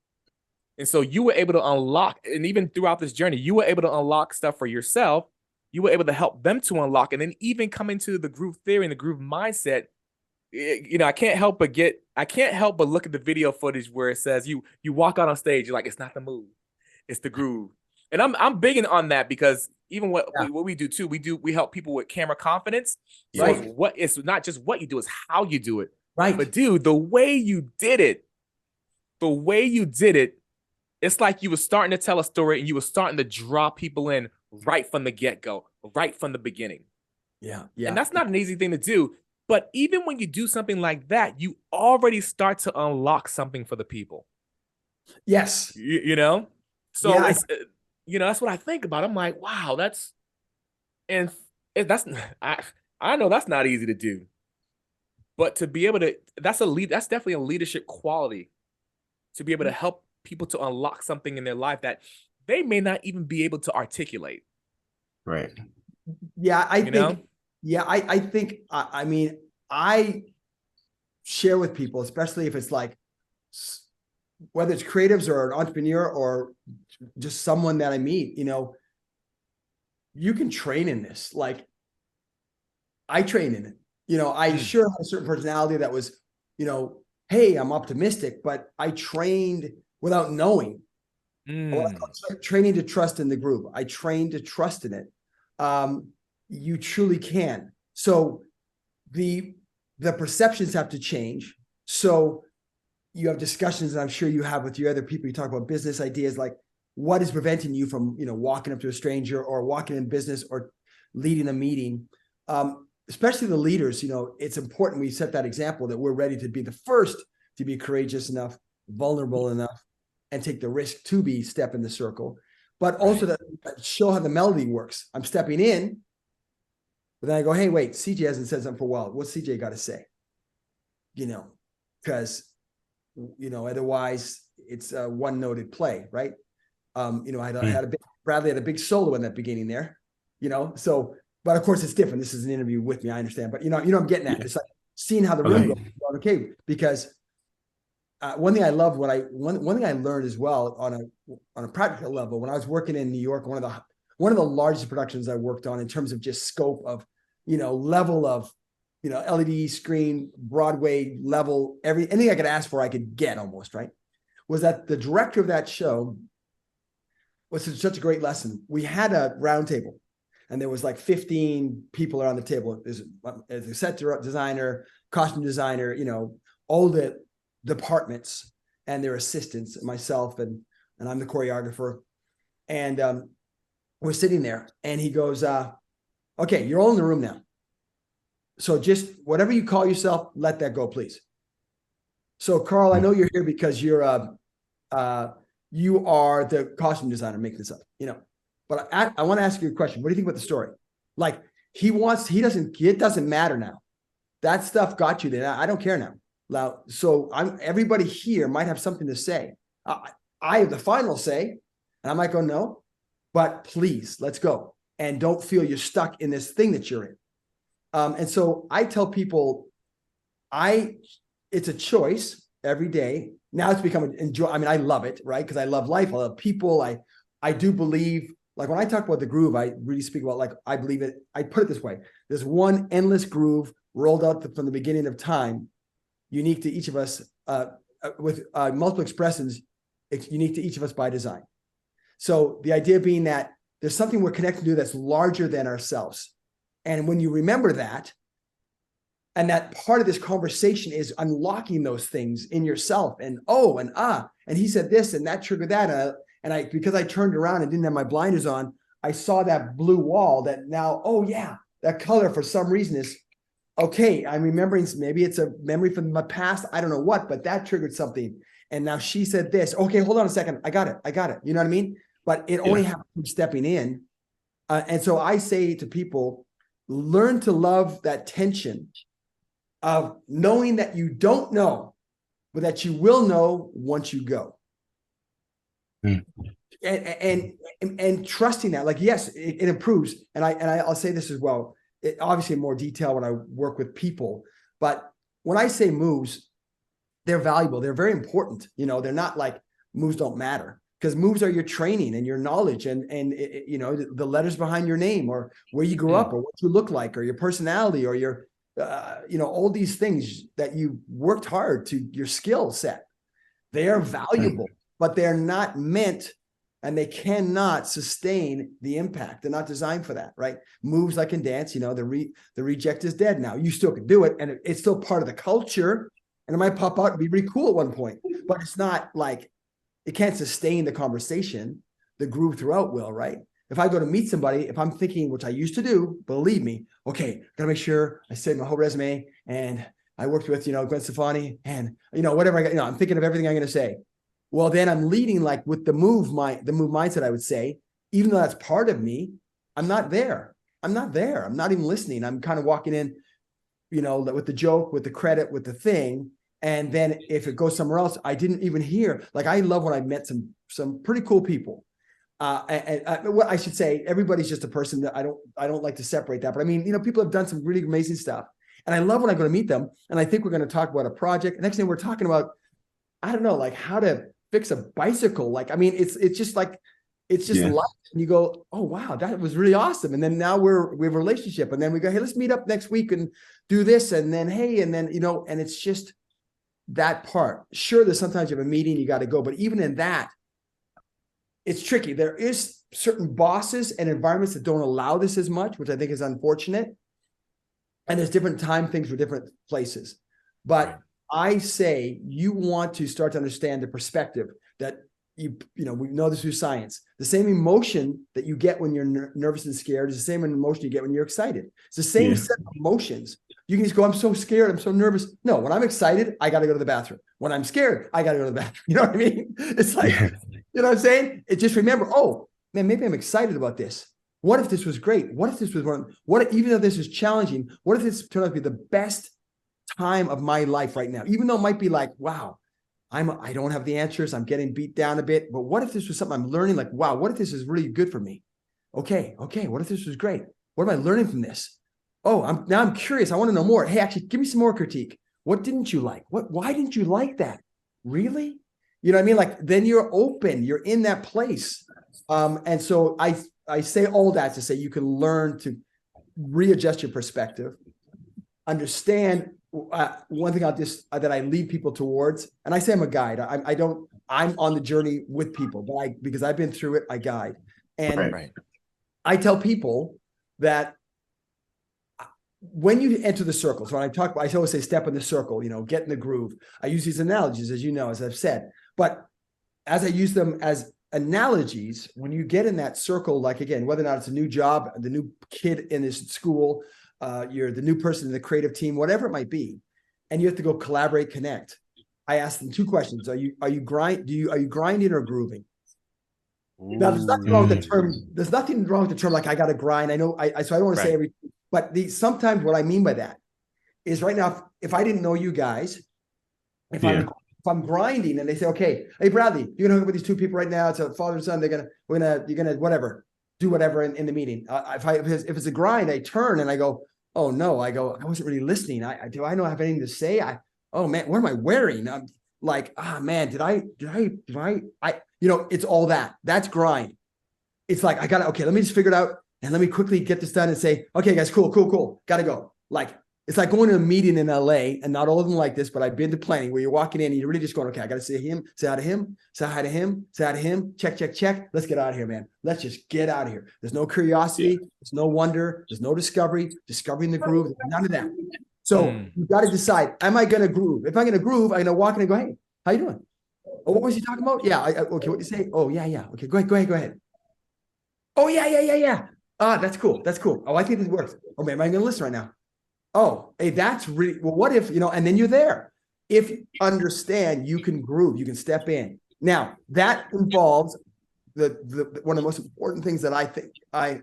Speaker 1: And so you were able to unlock, and even throughout this journey, you were able to unlock stuff for yourself. You were able to help them to unlock, and then even come into the groove theory and the groove mindset. I can't help but look at the video footage where it says you walk out on stage, you're like, it's not the move, it's the groove. And I'm big on that, because even what we do too, we help people with camera confidence. So it's not just what you do, it's how you do it.
Speaker 2: Right.
Speaker 1: But dude, the way you did it, it's like you were starting to tell a story, and you were starting to draw people in right from the get-go, right from the beginning.
Speaker 2: Yeah.
Speaker 1: And that's not an easy thing to do. But even when you do something like that, you already start to unlock something for the people.
Speaker 2: Yes.
Speaker 1: So that's what I think about. I'm like, wow, I know that's not easy to do. But to be able to, that's definitely a leadership quality, to be able to help people to unlock something in their life that they may not even be able to articulate.
Speaker 3: Right.
Speaker 2: Yeah, I think, I share with people, especially if it's like, whether it's creatives or an entrepreneur or just someone that I meet, you can train in this. Like, I train in it. I sure have a certain personality that was, hey, I'm optimistic, but I trained without knowing. Training to trust in the groove. I trained to trust in it. You truly can. So the perceptions have to change. So you have discussions, and I'm sure you have with your other people. You talk about business ideas, like what is preventing you from, walking up to a stranger or walking in business or leading a meeting. Especially the leaders, it's important we set that example, that we're ready to be the first to be courageous enough, vulnerable enough, and take the risk to step in the circle, but also to show how the melody works. I'm stepping in, but then I go, hey, wait, CJ hasn't said something for a while. What's CJ got to say? Because, otherwise it's a one-noted play, right? Bradley had a big solo in that beginning there, so, but of course it's different. This is an interview with me, I understand, but I'm getting at. It's like seeing how the rhythm goes. Okay, because one thing I love, one thing I learned as well on a practical level, when I was working in New York, one of the largest productions I worked on in terms of just scope of, level of, LED screen, Broadway level, anything I could ask for, I could get almost, right? Was that the director of that show was such a great lesson. We had a round table, and there was like 15 people around the table. There's a set designer, costume designer, all the departments and their assistants, myself, and I'm the choreographer. And we're sitting there, and he goes, okay, you're all in the room now. So just whatever you call yourself, let that go, please. So Carl, I know you're here because you are the costume designer. Make this up, but I want to ask you a question. What do you think about the story? Like it doesn't matter now. That stuff got you there. I don't care now. So everybody here might have something to say. I have the final say, and I might go, no, but please, let's go. And don't feel you're stuck in this thing that you're in. And so I tell people, it's a choice every day. Now it's become an enjoy. I mean, I love it, right? Because I love life. I love people. I do believe, like when I talk about the groove, I really speak about, like, I believe it. I put it this way. There's one endless groove rolled out from the beginning of time, unique to each of us, with multiple expressions, unique to each of us by design. So the idea being that there's something we're connected to that's larger than ourselves. And when you remember that, and that part of this conversation is unlocking those things in yourself, and and he said this and that triggered that. And because I turned around and didn't have my blinders on, I saw that blue wall that now, that color for some reason is, okay, I'm remembering, maybe it's a memory from my past. I don't know what, but that triggered something. And now she said this. Okay, hold on a second. I got it. You know what I mean? But it only happens from stepping in. And so I say to people, learn to love that tension of knowing that you don't know, but that you will know once you go. And trusting that, like, yes, it improves. And I'll say this as well, obviously in more detail when I work with people, but when I say moves, they're valuable. They're very important. They're not like moves don't matter, because moves are your training and your knowledge and the letters behind your name, or where you grew up, or what you look like, or your personality, or your all these things that you worked hard to, your skill set. They are valuable, but they're not meant, and they cannot sustain the impact. They're not designed for that, right? Moves like in dance, the reject is dead now. You still can do it, and it's still part of the culture, and it might pop out and be really cool at one point, but it's not like, it can't sustain the conversation. The groove throughout will, right? If I go to meet somebody, if I'm thinking, which I used to do, believe me, okay, gotta make sure I send my whole resume, and I worked with, Gwen Stefani, and whatever I got, I'm thinking of everything I'm going to say. Well, then I'm leading like with the move mindset, I would say, even though that's part of me, I'm not there. I'm not even listening. I'm kind of walking in, with the joke, with the credit, with the thing. And then if it goes somewhere else, I didn't even hear. Like, I love when I met some pretty cool people. What I should say, everybody's just a person. That I don't like to separate that. But I mean, people have done some really amazing stuff. And I love when I go to meet them, and I think we're going to talk about a project. The next thing we're talking about, I don't know, like how to fix a bicycle. Like, I mean, it's just life. And you go, oh, wow, that was really awesome. And then now we have a relationship. And then we go, hey, let's meet up next week and do this. And then, hey, and then, and it's just that part. Sure, there's sometimes you have a meeting, you got to go. But even in that, it's tricky. There is certain bosses and environments that don't allow this as much, which I think is unfortunate. And there's different time things for different places. But I say you want to start to understand the perspective that we know this through science. The same emotion that you get when you're nervous and scared is the same emotion you get when you're excited. It's the same set of emotions. You can just go, I'm so scared, I'm so nervous. No, when I'm excited, I got to go to the bathroom. When I'm scared, I got to go to the bathroom. You know what I mean? It's like, you know what I'm saying? It just remember, oh man, maybe I'm excited about this. What if this was great? What if this was even though this is challenging, what if this turned out to be the best time of my life right now? Even though it might be like, wow, I don't have the answers. I'm getting beat down a bit, but what if this was something I'm learning? Like, wow, what if this is really good for me? Okay. What if this was great? What am I learning from this? Oh, I'm curious. I want to know more. Hey, actually, give me some more critique. What didn't you like? Why didn't you like that? Really? You know what I mean? Like, then you're open, you're in that place. And so I say all that to say you can learn to readjust your perspective, understand one thing that I lead people towards, and I say I'm a guide. I'm on the journey with people, but because I've been through it, I guide. And I tell people that when you enter the circles, when I always say step in the circle, get in the groove. I use these analogies, as you know, as I've said, but as I use them as analogies, when you get in that circle, like, again, whether or not it's a new job, the new kid in this school, you're the new person in the creative team, whatever it might be, and you have to go collaborate, connect. I asked them 2 questions. Are you grinding or grooving? Now, there's nothing wrong with the term. There's nothing wrong with the term. Like, I got to grind. I know. So I don't want to say everything, but sometimes what I mean by that is right now, if I didn't know you guys, if I'm grinding and they say, okay, hey Bradley, you're gonna hook up with these 2 people right now. It's a father and son. You're gonna whatever, do whatever in the meeting. If it's a grind, I turn and I go, oh no, I wasn't really listening. Do I not have anything to say? Oh man, what am I wearing? I'm like, man, did I, it's all that. That's grind. It's like, okay, let me just figure it out and let me quickly get this done and say, okay, guys, cool. Gotta go. Like, it's like going to a meeting in LA, and not all of them like this, but I've been to plenty where you're walking in and you're really just going, okay, I got to say hi to him, check. Let's get out of here, man. Let's just get out of here. There's no curiosity. There's no wonder. There's no discovering the groove. None of that. So you got to decide, am I going to groove? If I'm going to groove, I'm going to walk in and go, hey, how you doing? Oh, what was he talking about? Yeah. Okay. What you say? Oh, yeah. Okay. Go ahead. Oh, yeah. That's cool. Oh, I think this works. Oh, man, am I going to listen right now? Oh, hey, that's really, well, what if, and then you're there. If you understand, you can groove, you can step in. Now, that involves the one of the most important things that I think I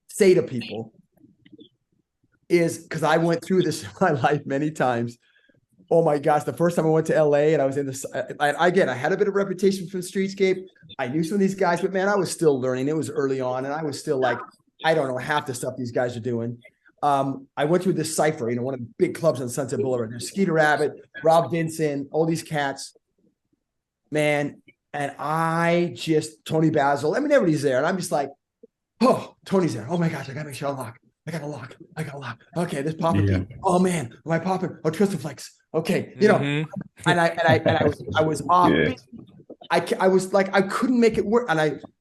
Speaker 2: say to people is, because I went through this in my life many times. Oh my gosh, the first time I went to LA and I was in this, I had a bit of reputation from the streetscape. I knew some of these guys, but man, I was still learning. It was early on, and I was still like, I don't know half the stuff these guys are doing. I went to this Cypher, one of the big clubs on Sunset Boulevard. There's Skeeter Rabbit, Rob Vincent, all these cats, man. And Tony Basil, everybody's there. And I'm just like, oh, Tony's there. Oh my gosh, I got to make sure I got to lock. Okay, this popping. Yeah. Oh man, am I popping? Oh, Twisted Flex. Okay, and I was off. Yeah. I was like, I couldn't make it work.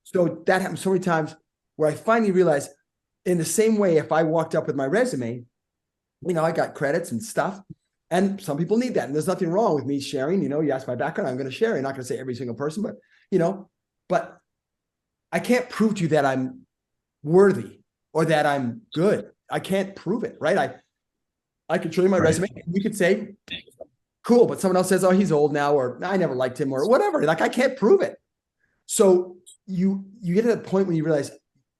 Speaker 2: So that happened so many times where I finally realized, in the same way, if I walked up with my resume, I got credits and stuff, and some people need that. And there's nothing wrong with me sharing, you asked my background, I'm going to share. I'm not going to say every single person, but I can't prove to you that I'm worthy or that I'm good. I can't prove it, right? I could show you my resume, and you could say, cool, but someone else says, oh, he's old now, or I never liked him, or whatever. Like, I can't prove it. So you get to the point when you realize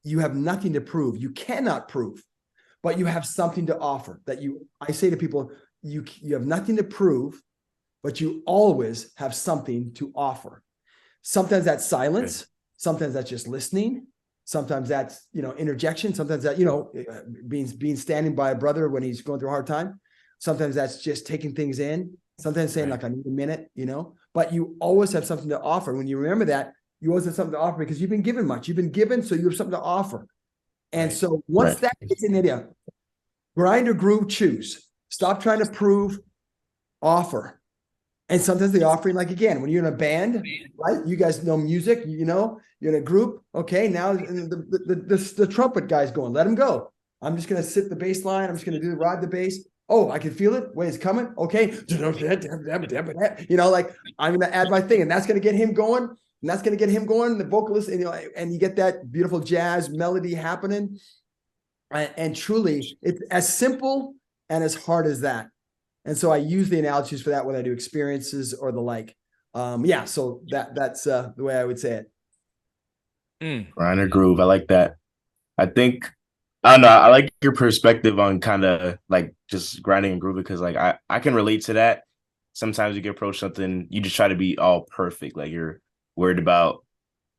Speaker 2: you have nothing to prove. You cannot prove, but you have something to offer. I say to people, you have nothing to prove, but you always have something to offer. Sometimes that's silence. Okay. Sometimes that's just listening. Sometimes that's, interjection. Sometimes that, being standing by a brother when he's going through a hard time. Sometimes that's just taking things in. Sometimes saying like, I need a minute, but you always have something to offer. When you remember that, you always have something to offer because you've been given much. You've been given, so you have something to offer. And so once that gets in there, grind or groove, choose. Stop trying to prove, offer. And sometimes the offering, like again, when you're in a band, right? You guys know music, you're in a group. Okay, now the trumpet guy's going, let him go. I'm just going to sit the bass line. I'm just going to ride the bass. Oh, I can feel it. Wait, it's coming. Okay. Like I'm going to add my thing, and that's going to get him going. And that's going to get him going, the vocalist, and you get that beautiful jazz melody happening. And truly, it's as simple and as hard as that. And so I use the analogies for that when I do experiences or the like. So that's the way I would say it.
Speaker 3: Grind or groove. I like that. I don't know. I like your perspective on kind of like just grinding and grooving, because like I can relate to that. Sometimes you get approach something, you just try to be all perfect. Like you're worried about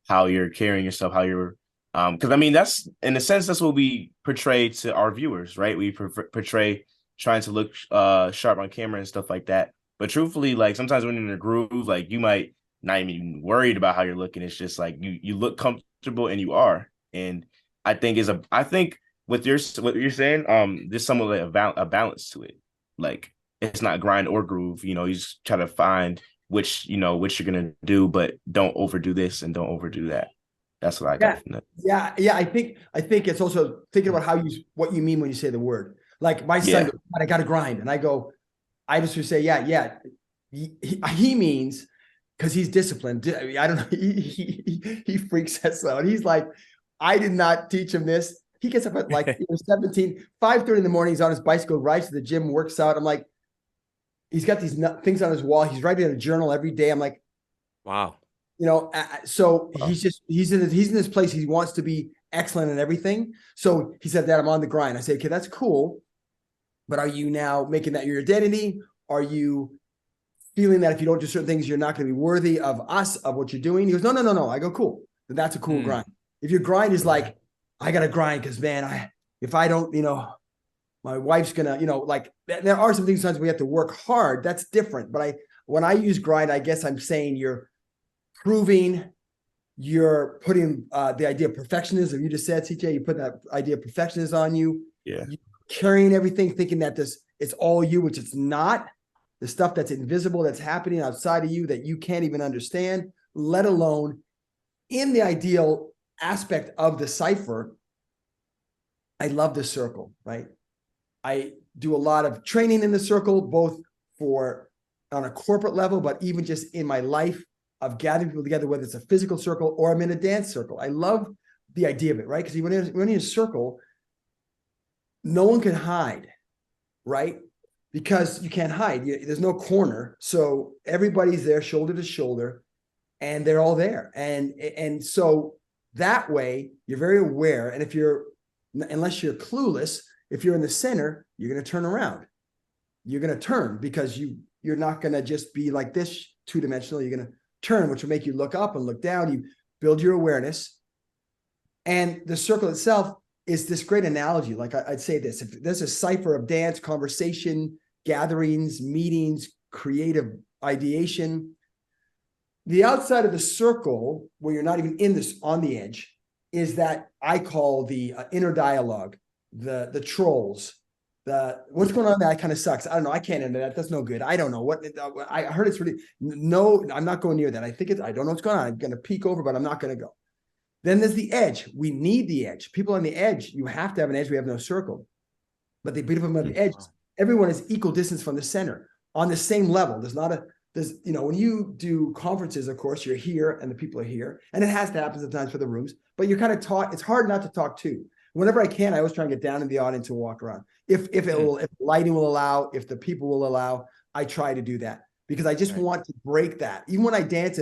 Speaker 3: how you're carrying yourself, how you're, because that's, in a sense, that's what we portray to our viewers, right? We portray trying to look sharp on camera and stuff like that. But truthfully, like sometimes when you're in a groove, like you might not even worried about how you're looking. It's just like you look comfortable, and you are. And I think what you're saying, there's somewhat like a balance to it. Like it's not grind or groove. You just try to find which you're gonna do, but don't overdo this and don't overdo that. That's what I got from that. Yeah.
Speaker 2: I think it's also thinking about what you mean when you say the word. Like my son goes, I got to grind, and I just would say, he means because he's disciplined. I don't know. He freaks us out. He's like, I did not teach him this. He gets up at like 17, 5:30 in the morning. He's on his bicycle, rides to the gym, works out. I'm like, he's got these things on his wall. He's writing in a journal every day. I'm like,
Speaker 1: Wow.
Speaker 2: So he's in this place. He wants to be excellent in everything. So he said that I'm on the grind. I say, okay, that's cool. But are you now making that your identity? Are you feeling that if you don't do certain things, you're not going to be worthy of us, of what you're doing? He goes, no. I go, cool. Then that's a cool grind. If your grind is like, I got to grind because, man, if I don't, my wife's going to, like there are some things sometimes we have to work hard. That's different. But when I use grind, I guess I'm saying you're proving, you're putting the idea of perfectionism. You just said, CJ, you put that idea of perfectionism on you.
Speaker 3: Yeah.
Speaker 2: You're carrying everything, thinking that it's all you, which it's not. The stuff that's invisible, that's happening outside of you that you can't even understand, let alone in the ideal aspect of the cipher. I love the circle, right? I do a lot of training in the circle, both on a corporate level, but even just in my life of gathering people together, whether it's a physical circle or I'm in a dance circle. I love the idea of it, right? Because when you're in a circle, no one can hide, right? Because you can't hide. There's no corner. So everybody's there shoulder to shoulder and they're all there. And so that way you're very aware. And unless you're clueless, if you're in the center, you're going to turn around. You're going to turn because you're not going to just be like this two-dimensional. You're going to turn, which will make you look up and look down. You build your awareness. And the circle itself is this great analogy. Like I'd say this, if there's a cipher of dance, conversation, gatherings, meetings, creative ideation, the outside of the circle, where you're not even in this on the edge, is that I call the inner dialogue, the trolls, what's going on that kind of sucks. I don't know. I can't enter that. That's no good. I don't know what I heard. It's really no, I'm not going near that. I don't know what's going on. I'm going to peek over, but I'm not going to go. Then there's the edge. We need the edge. People on the edge, you have to have an edge. We have no circle. But the beautiful thing about the edge, everyone is equal distance from the center on the same level. When you do conferences, of course, you're here and the people are here. And it has to happen sometimes for the rooms, but you're kind of taught, it's hard not to talk too. Whenever I can, I always try and get down in the audience and walk around. If lighting will allow, if the people will allow, I try to do that because I just want to break that. Even when I dance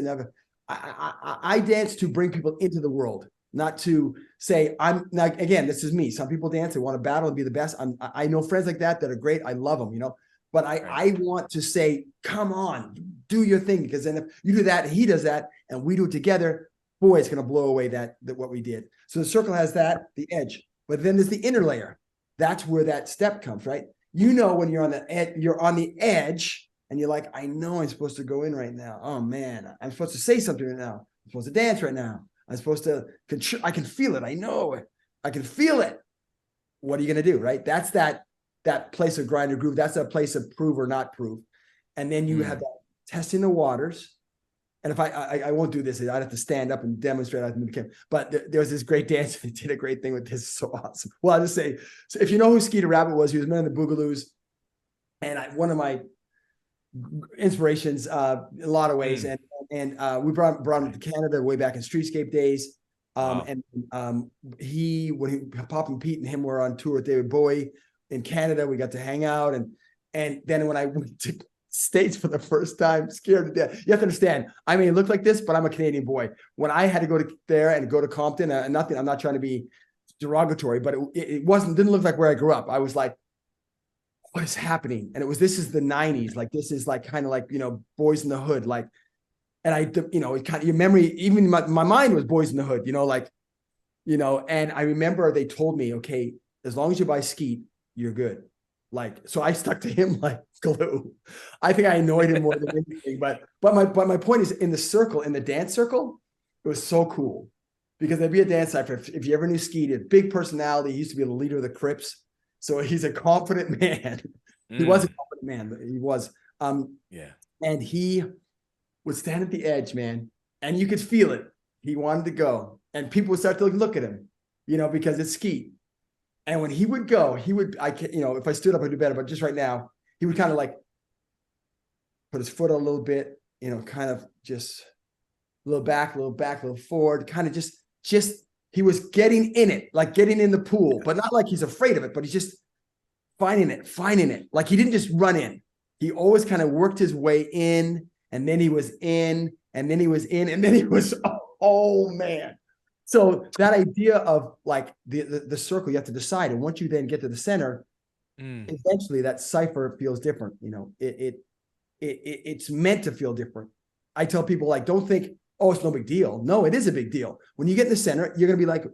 Speaker 2: I dance to bring people into the world, not to say I'm now. Again, this is me. Some people dance, they want to battle and be the best. I know friends like that are great. I love them, but I want to say, come on, do your thing. Because then if you do that, he does that, and we do it together, boy, it's going to blow away that what we did. So the circle has that, the edge, but then there's the inner layer. That's where that step comes, right? When you're on the edge. And you're like, I know I'm supposed to go in right now. Oh man, I'm supposed to say something right now. I'm supposed to dance right now. I'm supposed to, I can feel it. I know it. I can feel it. What are you going to do? Right. That's that place of grind or groove. That's that place of prove or not prove. And then you have that testing the waters. And if I won't do this, I'd have to stand up and demonstrate. But there was this great dancer that did a great thing with this. It's so awesome. Well, I'll just say, so if you know who Skeeter Rabbit was, he was Man in the Boogaloos. And one of my inspirations in a lot of ways, and we brought him to Canada way back in Streetscape days. And when Poppin' Pete and him were on tour with David Bowie in Canada, we got to hang out, and then when I went to States for the first time, scared to death. You have to understand, I may look like this, but I'm a Canadian boy. When I had to go to there and go to Compton, I'm not trying to be derogatory, but it didn't look like where I grew up. I was like, what is happening? And this is the 90s. Like, this is like kind of like, Boys in the Hood. Like, and it kind of, your memory, even my mind was Boys in the Hood, and I remember they told me, okay, as long as you buy skeet, you're good. Like, so I stuck to him like glue. I think I annoyed him more than anything, but my point is, in the dance circle, it was so cool because there'd be a dance cipher. If you ever knew Skeet, a big personality, he used to be the leader of the Crips. So he's a confident man. He was a confident man, but he was. And he would stand at the edge, man, and you could feel it. He wanted to go, and people would start to look at him, because it's Skeet. And when he would go, if I stood up, I'd do better. But just right now, he would kind of like put his foot a little bit, kind of just a little back, a little forward, kind of just he was getting in it, like getting in the pool, but not like he's afraid of it, but he's just finding it. Like he didn't just run in. He always kind of worked his way in, and then he was in, and then he was in, and then he was, oh man. So that idea of like the circle, you have to decide. And once you then get to the center, eventually that cipher feels different. You know, it's meant to feel different. I tell people, like, don't think, oh, it's no big deal. No, it is a big deal. When you get in the center, you're going to be like,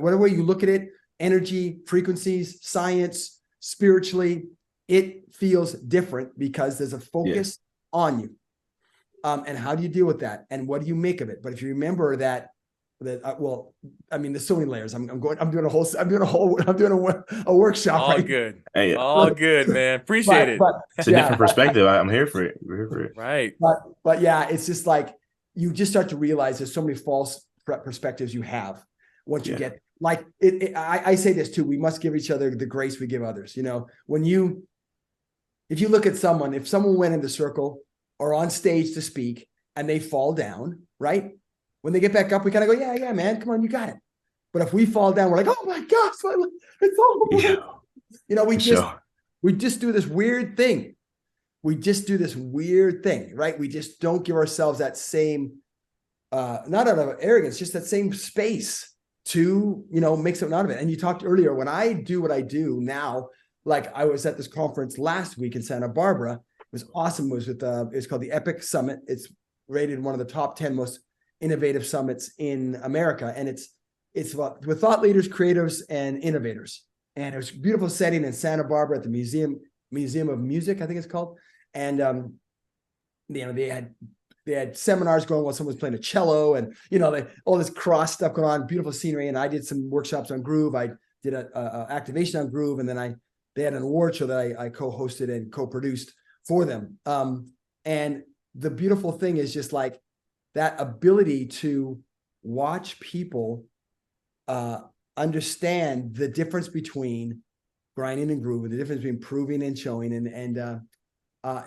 Speaker 2: whatever way you look at it, energy, frequencies, science, spiritually, it feels different because there's a focus on you. And how do you deal with that? And what do you make of it? But if you remember that, well, I mean, there's so many layers. I'm doing a workshop.
Speaker 1: All
Speaker 2: right?
Speaker 1: good.
Speaker 3: Hey,
Speaker 1: all good, man. Appreciate it.
Speaker 3: It's a different perspective. I'm here for it. We're here for it.
Speaker 1: Right.
Speaker 2: But yeah, it's just like, you just start to realize there's so many false perspectives you have once you get, like, I say this too, we must give each other the grace we give others. You know, if you look at someone, if someone went in the circle or on stage to speak and they fall down, right? When they get back up, we kind of go, yeah, man, come on, you got it. But if we fall down, we're like, oh my gosh, it's over.
Speaker 3: Yeah.
Speaker 2: You know, we just do this weird thing. Right? We just don't give ourselves that same, not out of arrogance, just that same space to, you know, make something out of it. And you talked earlier, when I do what I do now, like I was at this conference last week in Santa Barbara. It was awesome. It was it's called the Epic Summit. It's rated one of the top 10 most innovative summits in America. And it's with thought leaders, creatives, and innovators. And it was a beautiful setting in Santa Barbara at the Museum of Music, I think it's called. And you know, they had seminars going while someone was playing a cello, and you know, all this cross stuff going on, beautiful scenery. And I did some workshops on groove. I did a activation on groove, and then they had an award show that I co-hosted and co-produced for them. And the beautiful thing is just like that ability to watch people understand the difference between grinding and grooving, the difference between proving and showing, and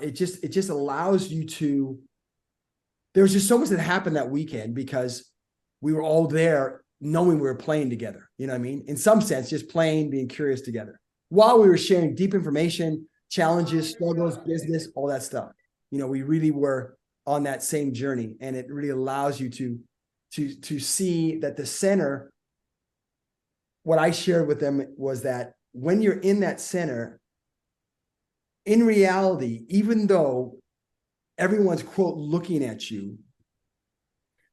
Speaker 2: it just allows you to. There was just so much that happened that weekend because we were all there knowing we were playing together. You know what I mean? In some sense, just playing, being curious together while we were sharing deep information, challenges, struggles, business, all that stuff. You know, we really were on that same journey, and it really allows you to see that the center. What I shared with them was that when you're in that center, in reality, even though everyone's, quote, looking at you,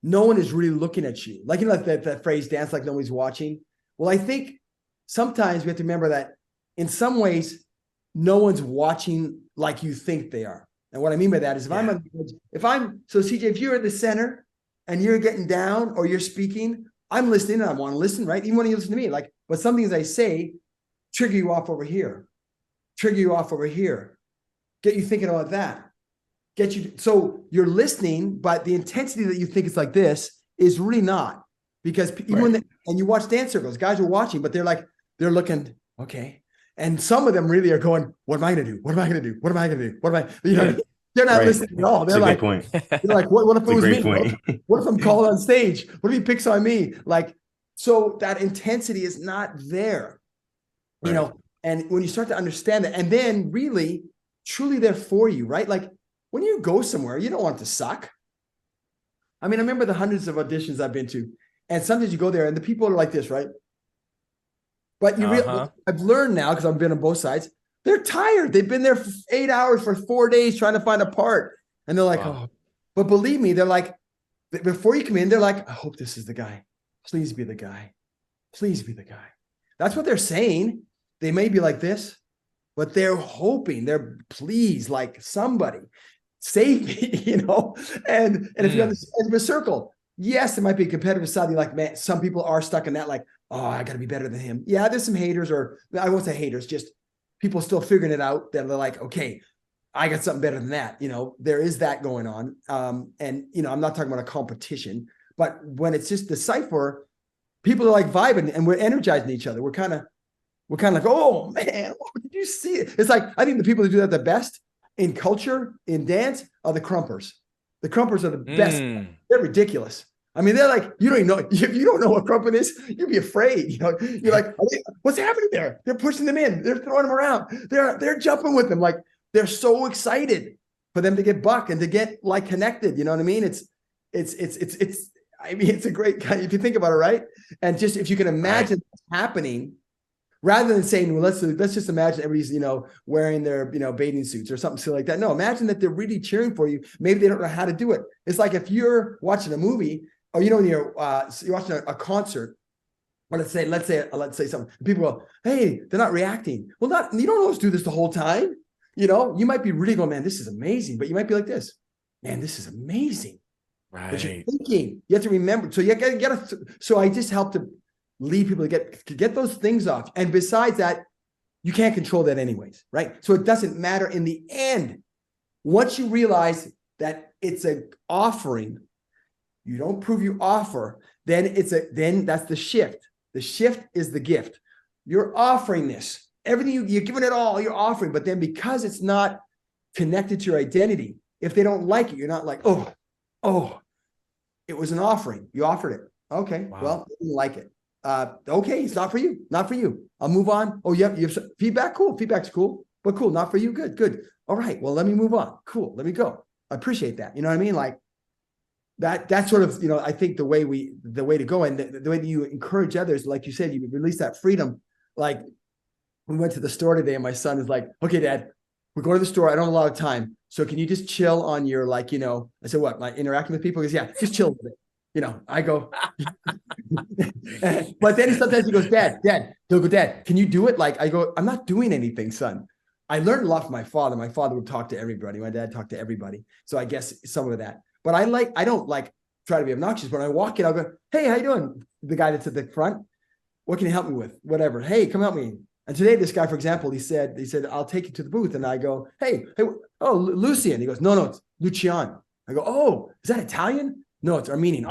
Speaker 2: no one is really looking at you. Like, you know, that phrase, dance like nobody's watching. Well, I think sometimes we have to remember that in some ways, no one's watching like you think they are. And what I mean by that is so CJ, if you're at the center and you're getting down or you're speaking, I'm listening and I want to listen, right? Even when you listen to me, like, but some things I say trigger you off over here, get you thinking about that, so you're listening, but the intensity that you think it's like this is really not, because even and you watch dance circles, guys are watching, but they're looking, okay. And some of them really are going, what am I going to do? What am I going to do? What am I going to do? What am I, you know, they're not listening at all. They're like, what if it was me? What if I'm called on stage? What if he picks on me? Like, so that intensity is not there, you know, and when you start to understand that, and then really, truly there for you, right? Like when you go somewhere, you don't want it to suck. I mean, I remember the hundreds of auditions I've been to, and sometimes you go there and the people are like this, right? But I've learned now, because I've been on both sides, they're tired. They've been there for 8 hours for 4 days trying to find a part. And they're like, oh, but believe me, they're like, before you come in, they're like, I hope this is the guy. Please be the guy. Please be the guy. That's what they're saying. They may be like this, but they're hoping, please, like, somebody save me, you know? And if you're on the end of a circle, yes, there might be a competitive side. You're like, man, some people are stuck in that, like, oh, I got to be better than him. Yeah, there's some haters, or I won't say haters, just people still figuring it out, that they're like, okay, I got something better than that. You know, there is that going on. And, you know, I'm not talking about a competition, but when it's just the cipher, people are like vibing and we're energizing each other. We're kind of like, oh man, did you see it? It's like, I think the people who do that the best in culture, in dance, are the crumpers. The crumpers are the best. They're ridiculous. I mean, they're like, you don't even know, if you don't know what crumping is, you'd be afraid. You're like, what's happening there? They're pushing them in. They're throwing them around. They're jumping with them. Like, they're so excited for them to get buck and to get like connected. You know what I mean? I mean, it's a great kind, if you think about it, right? And just, if you can imagine what's happening, rather than saying, well, let's just imagine everybody's, wearing their, bathing suits or something silly like that. No, imagine that they're really cheering for you. Maybe they don't know how to do it. It's like if you're watching a movie, or you're watching a concert, or let's say something. People go, hey, they're not reacting. Well, you don't always do this the whole time. You might be really going, man, this is amazing. But you might be like this, man, this is amazing.
Speaker 1: Right.
Speaker 2: But you're thinking, you have to remember. So you got to so I just help to lead people to get those things off. And besides that, you can't control that anyways, right? So it doesn't matter in the end. Once you realize that it's an offering, you don't prove you offer, then that's the shift. The shift is the gift. You're offering this. Everything you're giving it all, you're offering, but then because it's not connected to your identity, if they don't like it, you're not like, oh, it was an offering. You offered it. Okay,
Speaker 1: wow.
Speaker 2: Well, they didn't like it. Okay, it's not for you. Not for you. I'll move on. Oh, you have feedback? Cool. Feedback's cool. But cool, not for you. Good. All right. Well, let me move on. Cool. Let me go. I appreciate that. You know what I mean? Like that's sort of, I think the way to go, and the way that you encourage others, like you said, you release that freedom. Like, we went to the store today and my son is like, okay, Dad, we're going to the store. I don't have a lot of time. So can you just chill on your, I said, what, like interacting with people? He goes, yeah, just chill with it. I go, but then sometimes he goes, Dad, he'll go, Dad, can you do it? Like, I go, I'm not doing anything, son. I learned a lot from my father. My father would talk to everybody. My dad talked to everybody. So I guess some of that, but I don't try to be obnoxious. When I walk in, I'll go, hey, how you doing? The guy that's at the front, what can you help me with? Whatever. Hey, come help me. And today, this guy, for example, he said, I'll take you to the booth. And I go, hey, oh, Lucian. He goes, no, it's Lucian. I go, oh, is that Italian? No, it's Armenian.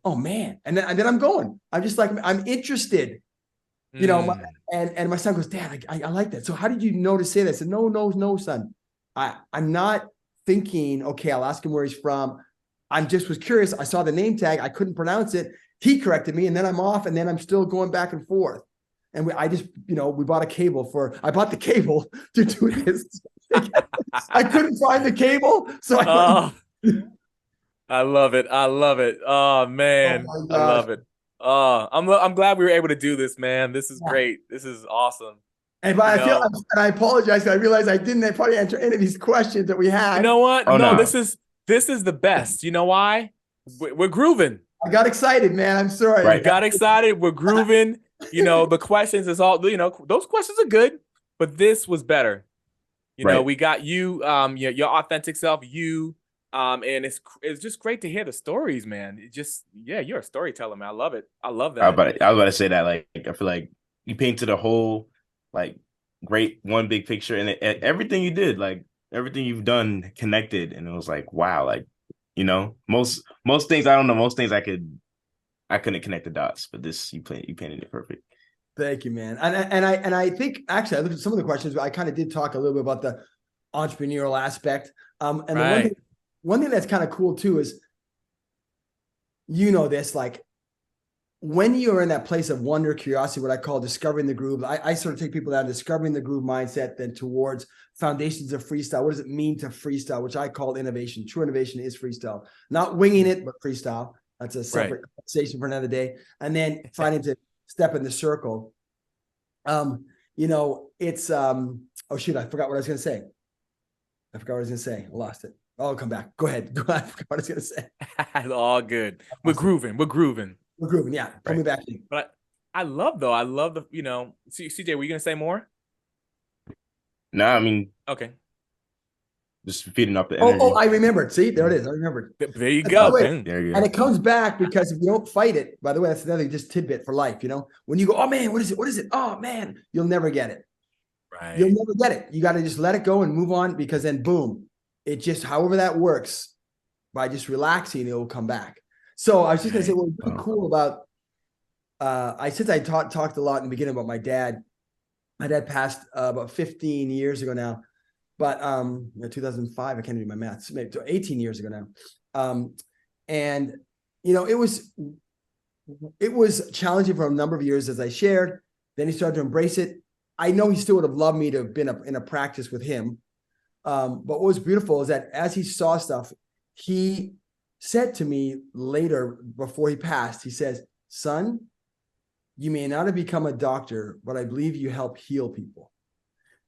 Speaker 2: Oh man. And then I'm going. I'm just like, I'm interested. And my son goes, Dad, I like that. So how did you know to say that? I said, no, son. I'm not thinking, okay, I'll ask him where he's from. I just was curious. I saw the name tag. I couldn't pronounce it. He corrected me, and then I'm off, and then I'm still going back and forth. And we bought a cable I bought the cable to do this. I couldn't find the cable. So
Speaker 1: I love it. Oh man,
Speaker 2: oh
Speaker 1: I love it. I'm glad we were able to do this, man. This is great. This is awesome.
Speaker 2: And I apologize. I realized I didn't probably answer any of these questions that we had.
Speaker 1: You know what?
Speaker 3: Oh, no.
Speaker 1: This is the best. You know why? We're grooving.
Speaker 2: I got excited, man. I'm sorry.
Speaker 1: Right. Got excited. We're grooving. The questions is all, those questions are good, but this was better. We got you, your authentic self, and it's just great to hear the stories, man. You're a storyteller, man. I love it. I love that.
Speaker 3: I was about to say that, I feel like you painted a whole, great one big picture, and everything you did, everything you've done connected, and it was like, wow, most things, I don't know, most things I couldn't connect the dots, but this, you painted it perfect.
Speaker 2: Thank you, man. And I think actually I looked at some of the questions, but I kind of did talk a little bit about the entrepreneurial aspect. And the one thing that's kind of cool too is, this, when you're in that place of wonder, curiosity, what I call discovering the groove, I sort of take people down discovering the groove mindset, then towards foundations of freestyle. What does it mean to freestyle, which I call innovation? True innovation is freestyle, not winging it, but freestyle. That's a separate conversation for another day. And then finding to step in the circle. It's oh shoot, I forgot what I was going to say. I lost it. I'll come back. Go ahead. I forgot what I was going to say.
Speaker 1: All good. We're grooving.
Speaker 2: Yeah. Call me back.
Speaker 1: But I love the, CJ, were you going to say more?
Speaker 3: No, I mean,
Speaker 1: okay.
Speaker 3: Just feeding up the energy.
Speaker 2: Oh, I remembered. See, there it is. I remembered.
Speaker 1: There you go.
Speaker 3: There you go.
Speaker 2: And it comes back because if you don't fight it, by the way, that's another just tidbit for life. When you go, oh man, what is it? Oh man, you'll never get it.
Speaker 1: Right.
Speaker 2: You'll never get it. You got to just let it go and move on, because then boom, it just, however that works, by just relaxing, it will come back. So I was just going to say, what's really cool about, since I talked a lot in the beginning about my dad. My dad passed about 15 years ago now. But 2005, I can't do my math, maybe 18 years ago now. And it was challenging for a number of years, as I shared. Then he started to embrace it. I know he still would have loved me to have been in a practice with him. But what was beautiful is that as he saw stuff, he said to me later, before he passed, he says, "Son, you may not have become a doctor, but I believe you help heal people."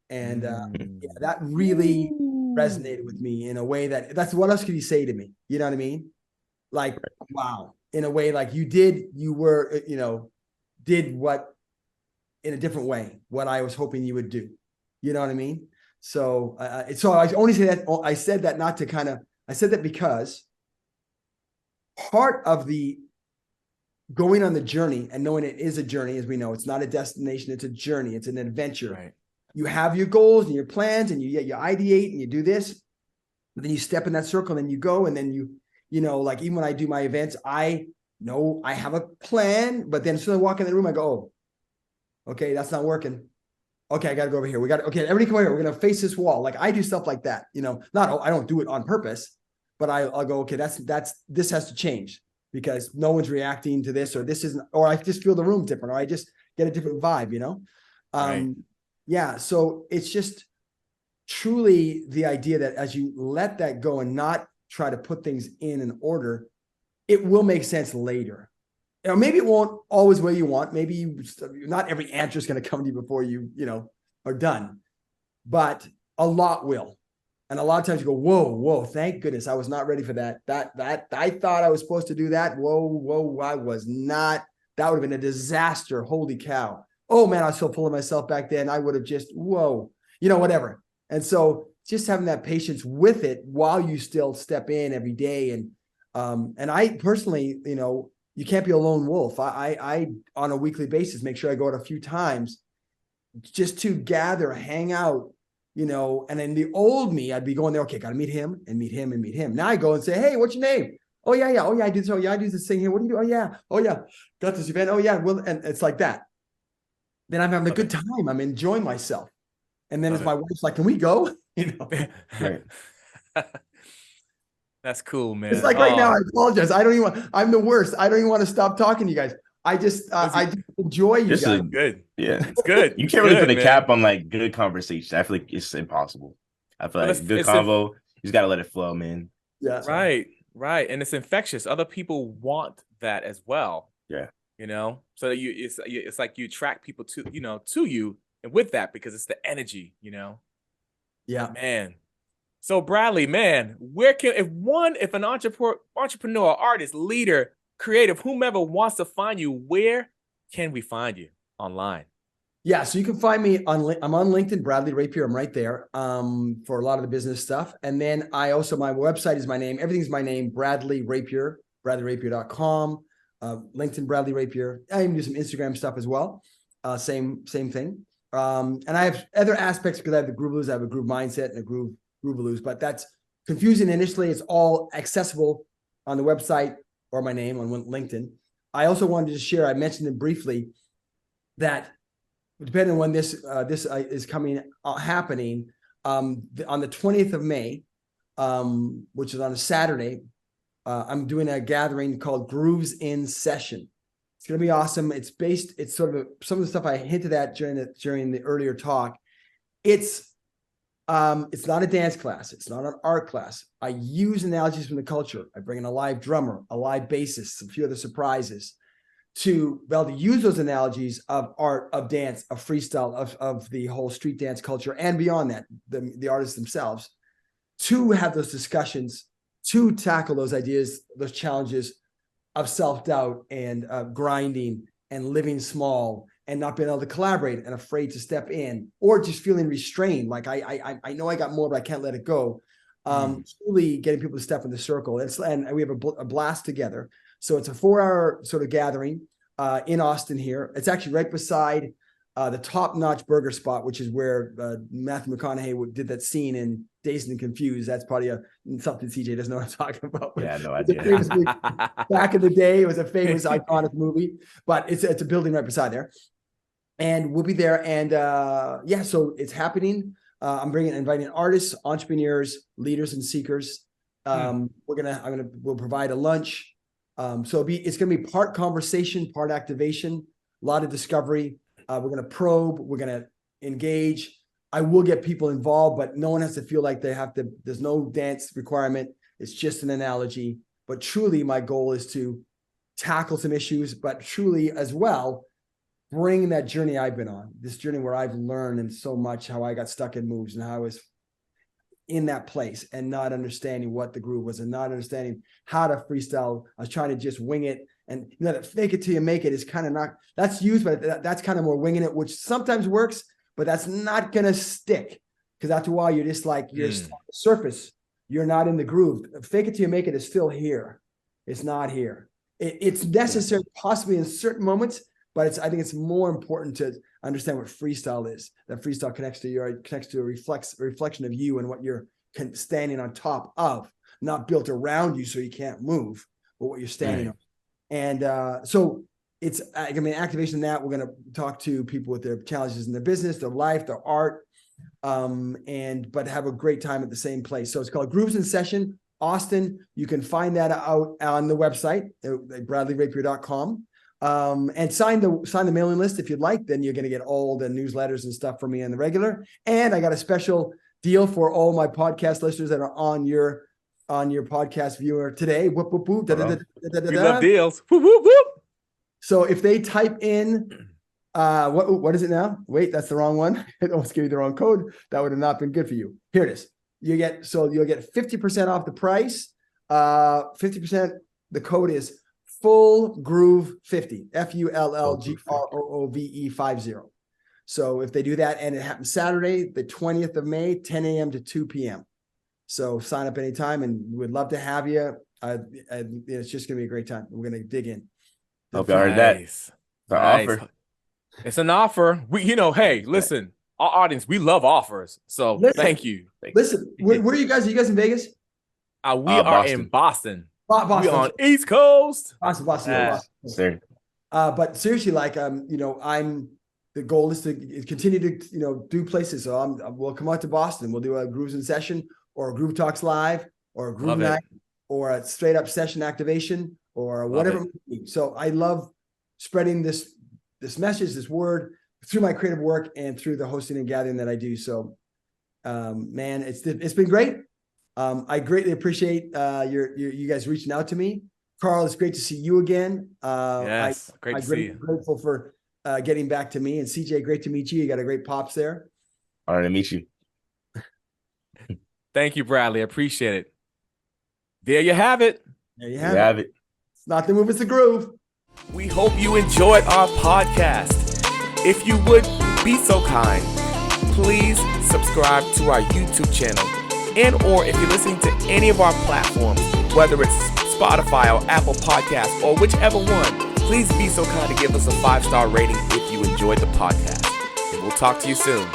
Speaker 2: And that really resonated with me in a way that's what else could he say to me? You know what I mean? Like, wow, in a way, like did what in a different way, what I was hoping you would do. You know what I mean? So I only say that, I said that not to I said that because part of the going on the journey and knowing it is a journey, as we know, it's not a destination, it's a journey, it's an adventure.
Speaker 1: Right.
Speaker 2: You have your goals and your plans and you ideate and you do this, but then you step in that circle and then you go, and then like even when I do my events, I know I have a plan, but then as soon as I walk in the room, I go, oh, okay, that's not working. Okay, I got to go over here. Okay, everybody come over here. We're going to face this wall. Like I do stuff like that, I don't do it on purpose, but I'll go, okay, this has to change because no one's reacting to this, or this isn't, or I just feel the room different, or I just get a different vibe,
Speaker 1: Right.
Speaker 2: Yeah. So it's just truly the idea that as you let that go and not try to put things in an order, it will make sense later. Maybe it won't always where you want. Maybe not every answer is going to come to you before you are done, but a lot will. And a lot of times you go, whoa, thank goodness I was not ready for that. That I thought I was supposed to do that. Whoa, I was not. That would have been a disaster. Holy cow. Oh man, I was so full of myself back then. I would have just, whatever. And so just having that patience with it while you still step in every day. And I personally, you can't be a lone wolf. I on a weekly basis, make sure I go out a few times just to gather, hang out, and then the old me, I'd be going there. Okay, got to meet him and meet him and meet him. Now I go and say, hey, what's your name? Oh yeah. Oh yeah, I do this. Oh yeah, I do this thing here. What do you do? Oh yeah. Got this event. Oh yeah. Well, and it's like that. Then I'm having a good time. I'm enjoying myself. And then as my wife's like, can we go?
Speaker 3: Right.
Speaker 1: That's cool, man.
Speaker 2: It's like right now, I apologize. I'm the worst. I don't even want to stop talking to you guys. I just enjoy you guys.
Speaker 1: Good.
Speaker 3: Yeah.
Speaker 1: It's good.
Speaker 3: You can't really put a cap on like good conversation. I feel like it's impossible. I feel like good convo, you just got to let it flow, man.
Speaker 2: Yeah.
Speaker 1: Right. And it's infectious. Other people want that as well.
Speaker 3: Yeah.
Speaker 1: So it's like you attract people to you, and with that, because it's the energy,
Speaker 2: Yeah,
Speaker 1: man. So Bradley, man, where can if an entrepreneur, artist, leader, creative, whomever wants to find you, where can we find you online?
Speaker 2: Yeah, so you can find me I'm on LinkedIn, Bradley Rapier. I'm right there for a lot of the business stuff. And then my website is my name. Everything's my name, Bradley Rapier, bradleyrapier.com. LinkedIn, Bradley Rapier. I even do some Instagram stuff as well. Same thing. And I have other aspects because I have the Groovaloo. I have a Groove Mindset and a Groovaloo, but that's confusing initially. It's all accessible on the website or my name on LinkedIn. I also wanted to share, I mentioned it briefly, that depending on when this is happening, on the 20th of May, which is on a Saturday, I'm doing a gathering called Grooves in Session. It's going to be awesome. It's sort of some of the stuff I hinted at during the earlier talk. It's not a dance class. It's not an art class. I use analogies from the culture. I bring in a live drummer, a live bassist, a few other surprises to be able to use those analogies of art, of dance, of freestyle, of the whole street dance culture, and beyond that, the artists themselves, to have those discussions, to tackle those ideas, those challenges of self-doubt and grinding and living small and not being able to collaborate and afraid to step in, or just feeling restrained. Like I know I got more, but I can't let it go. Truly getting people to step in the circle. And we have a blast together. So it's a 4-hour sort of gathering in Austin here. It's actually right beside the top-notch burger spot, which is where Matthew McConaughey did that scene in Dazed and Confused. That's probably something CJ doesn't know what I'm talking about.
Speaker 3: Yeah, no idea.
Speaker 2: Back in the day, it was a famous, iconic movie, but it's a building right beside there. And we'll be there. And so it's happening. I'm inviting artists, entrepreneurs, leaders, and seekers. We'll provide a lunch. So it's going to be part conversation, part activation, a lot of discovery. We're going to probe, we're going to engage. I will get people involved, but no one has to feel like there's no dance requirement. It's just an analogy. But truly, my goal is to tackle some issues, but truly as well, bring that journey I've been on, this journey where I've learned and so much how I got stuck in moves and how I was in that place and not understanding what the groove was and not understanding how to freestyle. I was trying to just wing it. And that fake it till you make it is kind of not, that's used, but that's kind of more winging it, which sometimes works, but that's not going to stick because after a while, you're just like, you're on the surface. You're not in the groove. Fake it till you make it is still here. It's not here. It's necessary possibly in certain moments, but I think it's more important to understand what freestyle is. That freestyle connects to a reflection of you and what you're standing on top of, not built around you so you can't move, but what you're standing on. And so it's, I mean, activation in that, we're going to talk to people with their challenges in their business, their life, their art, but have a great time at the same place. So it's called Grooves in Session, Austin. You can find that out on the website, bradleyrapier.com. And sign the mailing list if you'd like. Then you're going to get all the newsletters and stuff from me on the regular. And I got a special deal for all my podcast listeners that are on your podcast viewer today. Whoop, whoop, whoop.
Speaker 1: We love deals. Whoop, whoop, whoop.
Speaker 2: So if they type in, what is it now? Wait, that's the wrong one. It almost gave you the wrong code. That would have not been good for you. Here it is. You'll get 50% off the price. 50%. The code is Full Groove 50, FULLGROOVE 50. So if they do that, and it happens Saturday, the 20th of May, 10 a.m. to 2 p.m. So sign up anytime, and we'd love to have you. It's just going to be a great time. We're going to dig in.
Speaker 3: Hope you heard that. It's an offer.
Speaker 1: It's an offer. Hey, listen, our audience, we love offers. So thank you.
Speaker 2: Listen, where are you guys? Are you guys in Vegas?
Speaker 1: We are in Boston.
Speaker 2: Boston.
Speaker 1: We on East Coast.
Speaker 2: Boston. But seriously, like, the goal is to continue to, do places. So we'll come out to Boston. We'll do a Grooves in Session or a Groove Talks Live or a Groove Night or a straight up session activation or whatever. So I love spreading this message, this word through my creative work and through the hosting and gathering that I do. So, man, it's been great. I greatly appreciate you guys reaching out to me. Carl, it's great to see you again.
Speaker 1: Yes, great to see you.
Speaker 2: Grateful for getting back to me. And CJ, great to meet you. You got a great pops there.
Speaker 3: All right, to meet you.
Speaker 1: Thank you, Bradley. I appreciate it. There you have it.
Speaker 2: There you have it. It's not the move, it's the groove.
Speaker 1: We hope you enjoyed our podcast. If you would be so kind, please subscribe to our YouTube channel. Or if you're listening to any of our platforms, whether it's Spotify or Apple Podcasts or whichever one, please be so kind to give us a 5-star rating if you enjoyed the podcast. And we'll talk to you soon.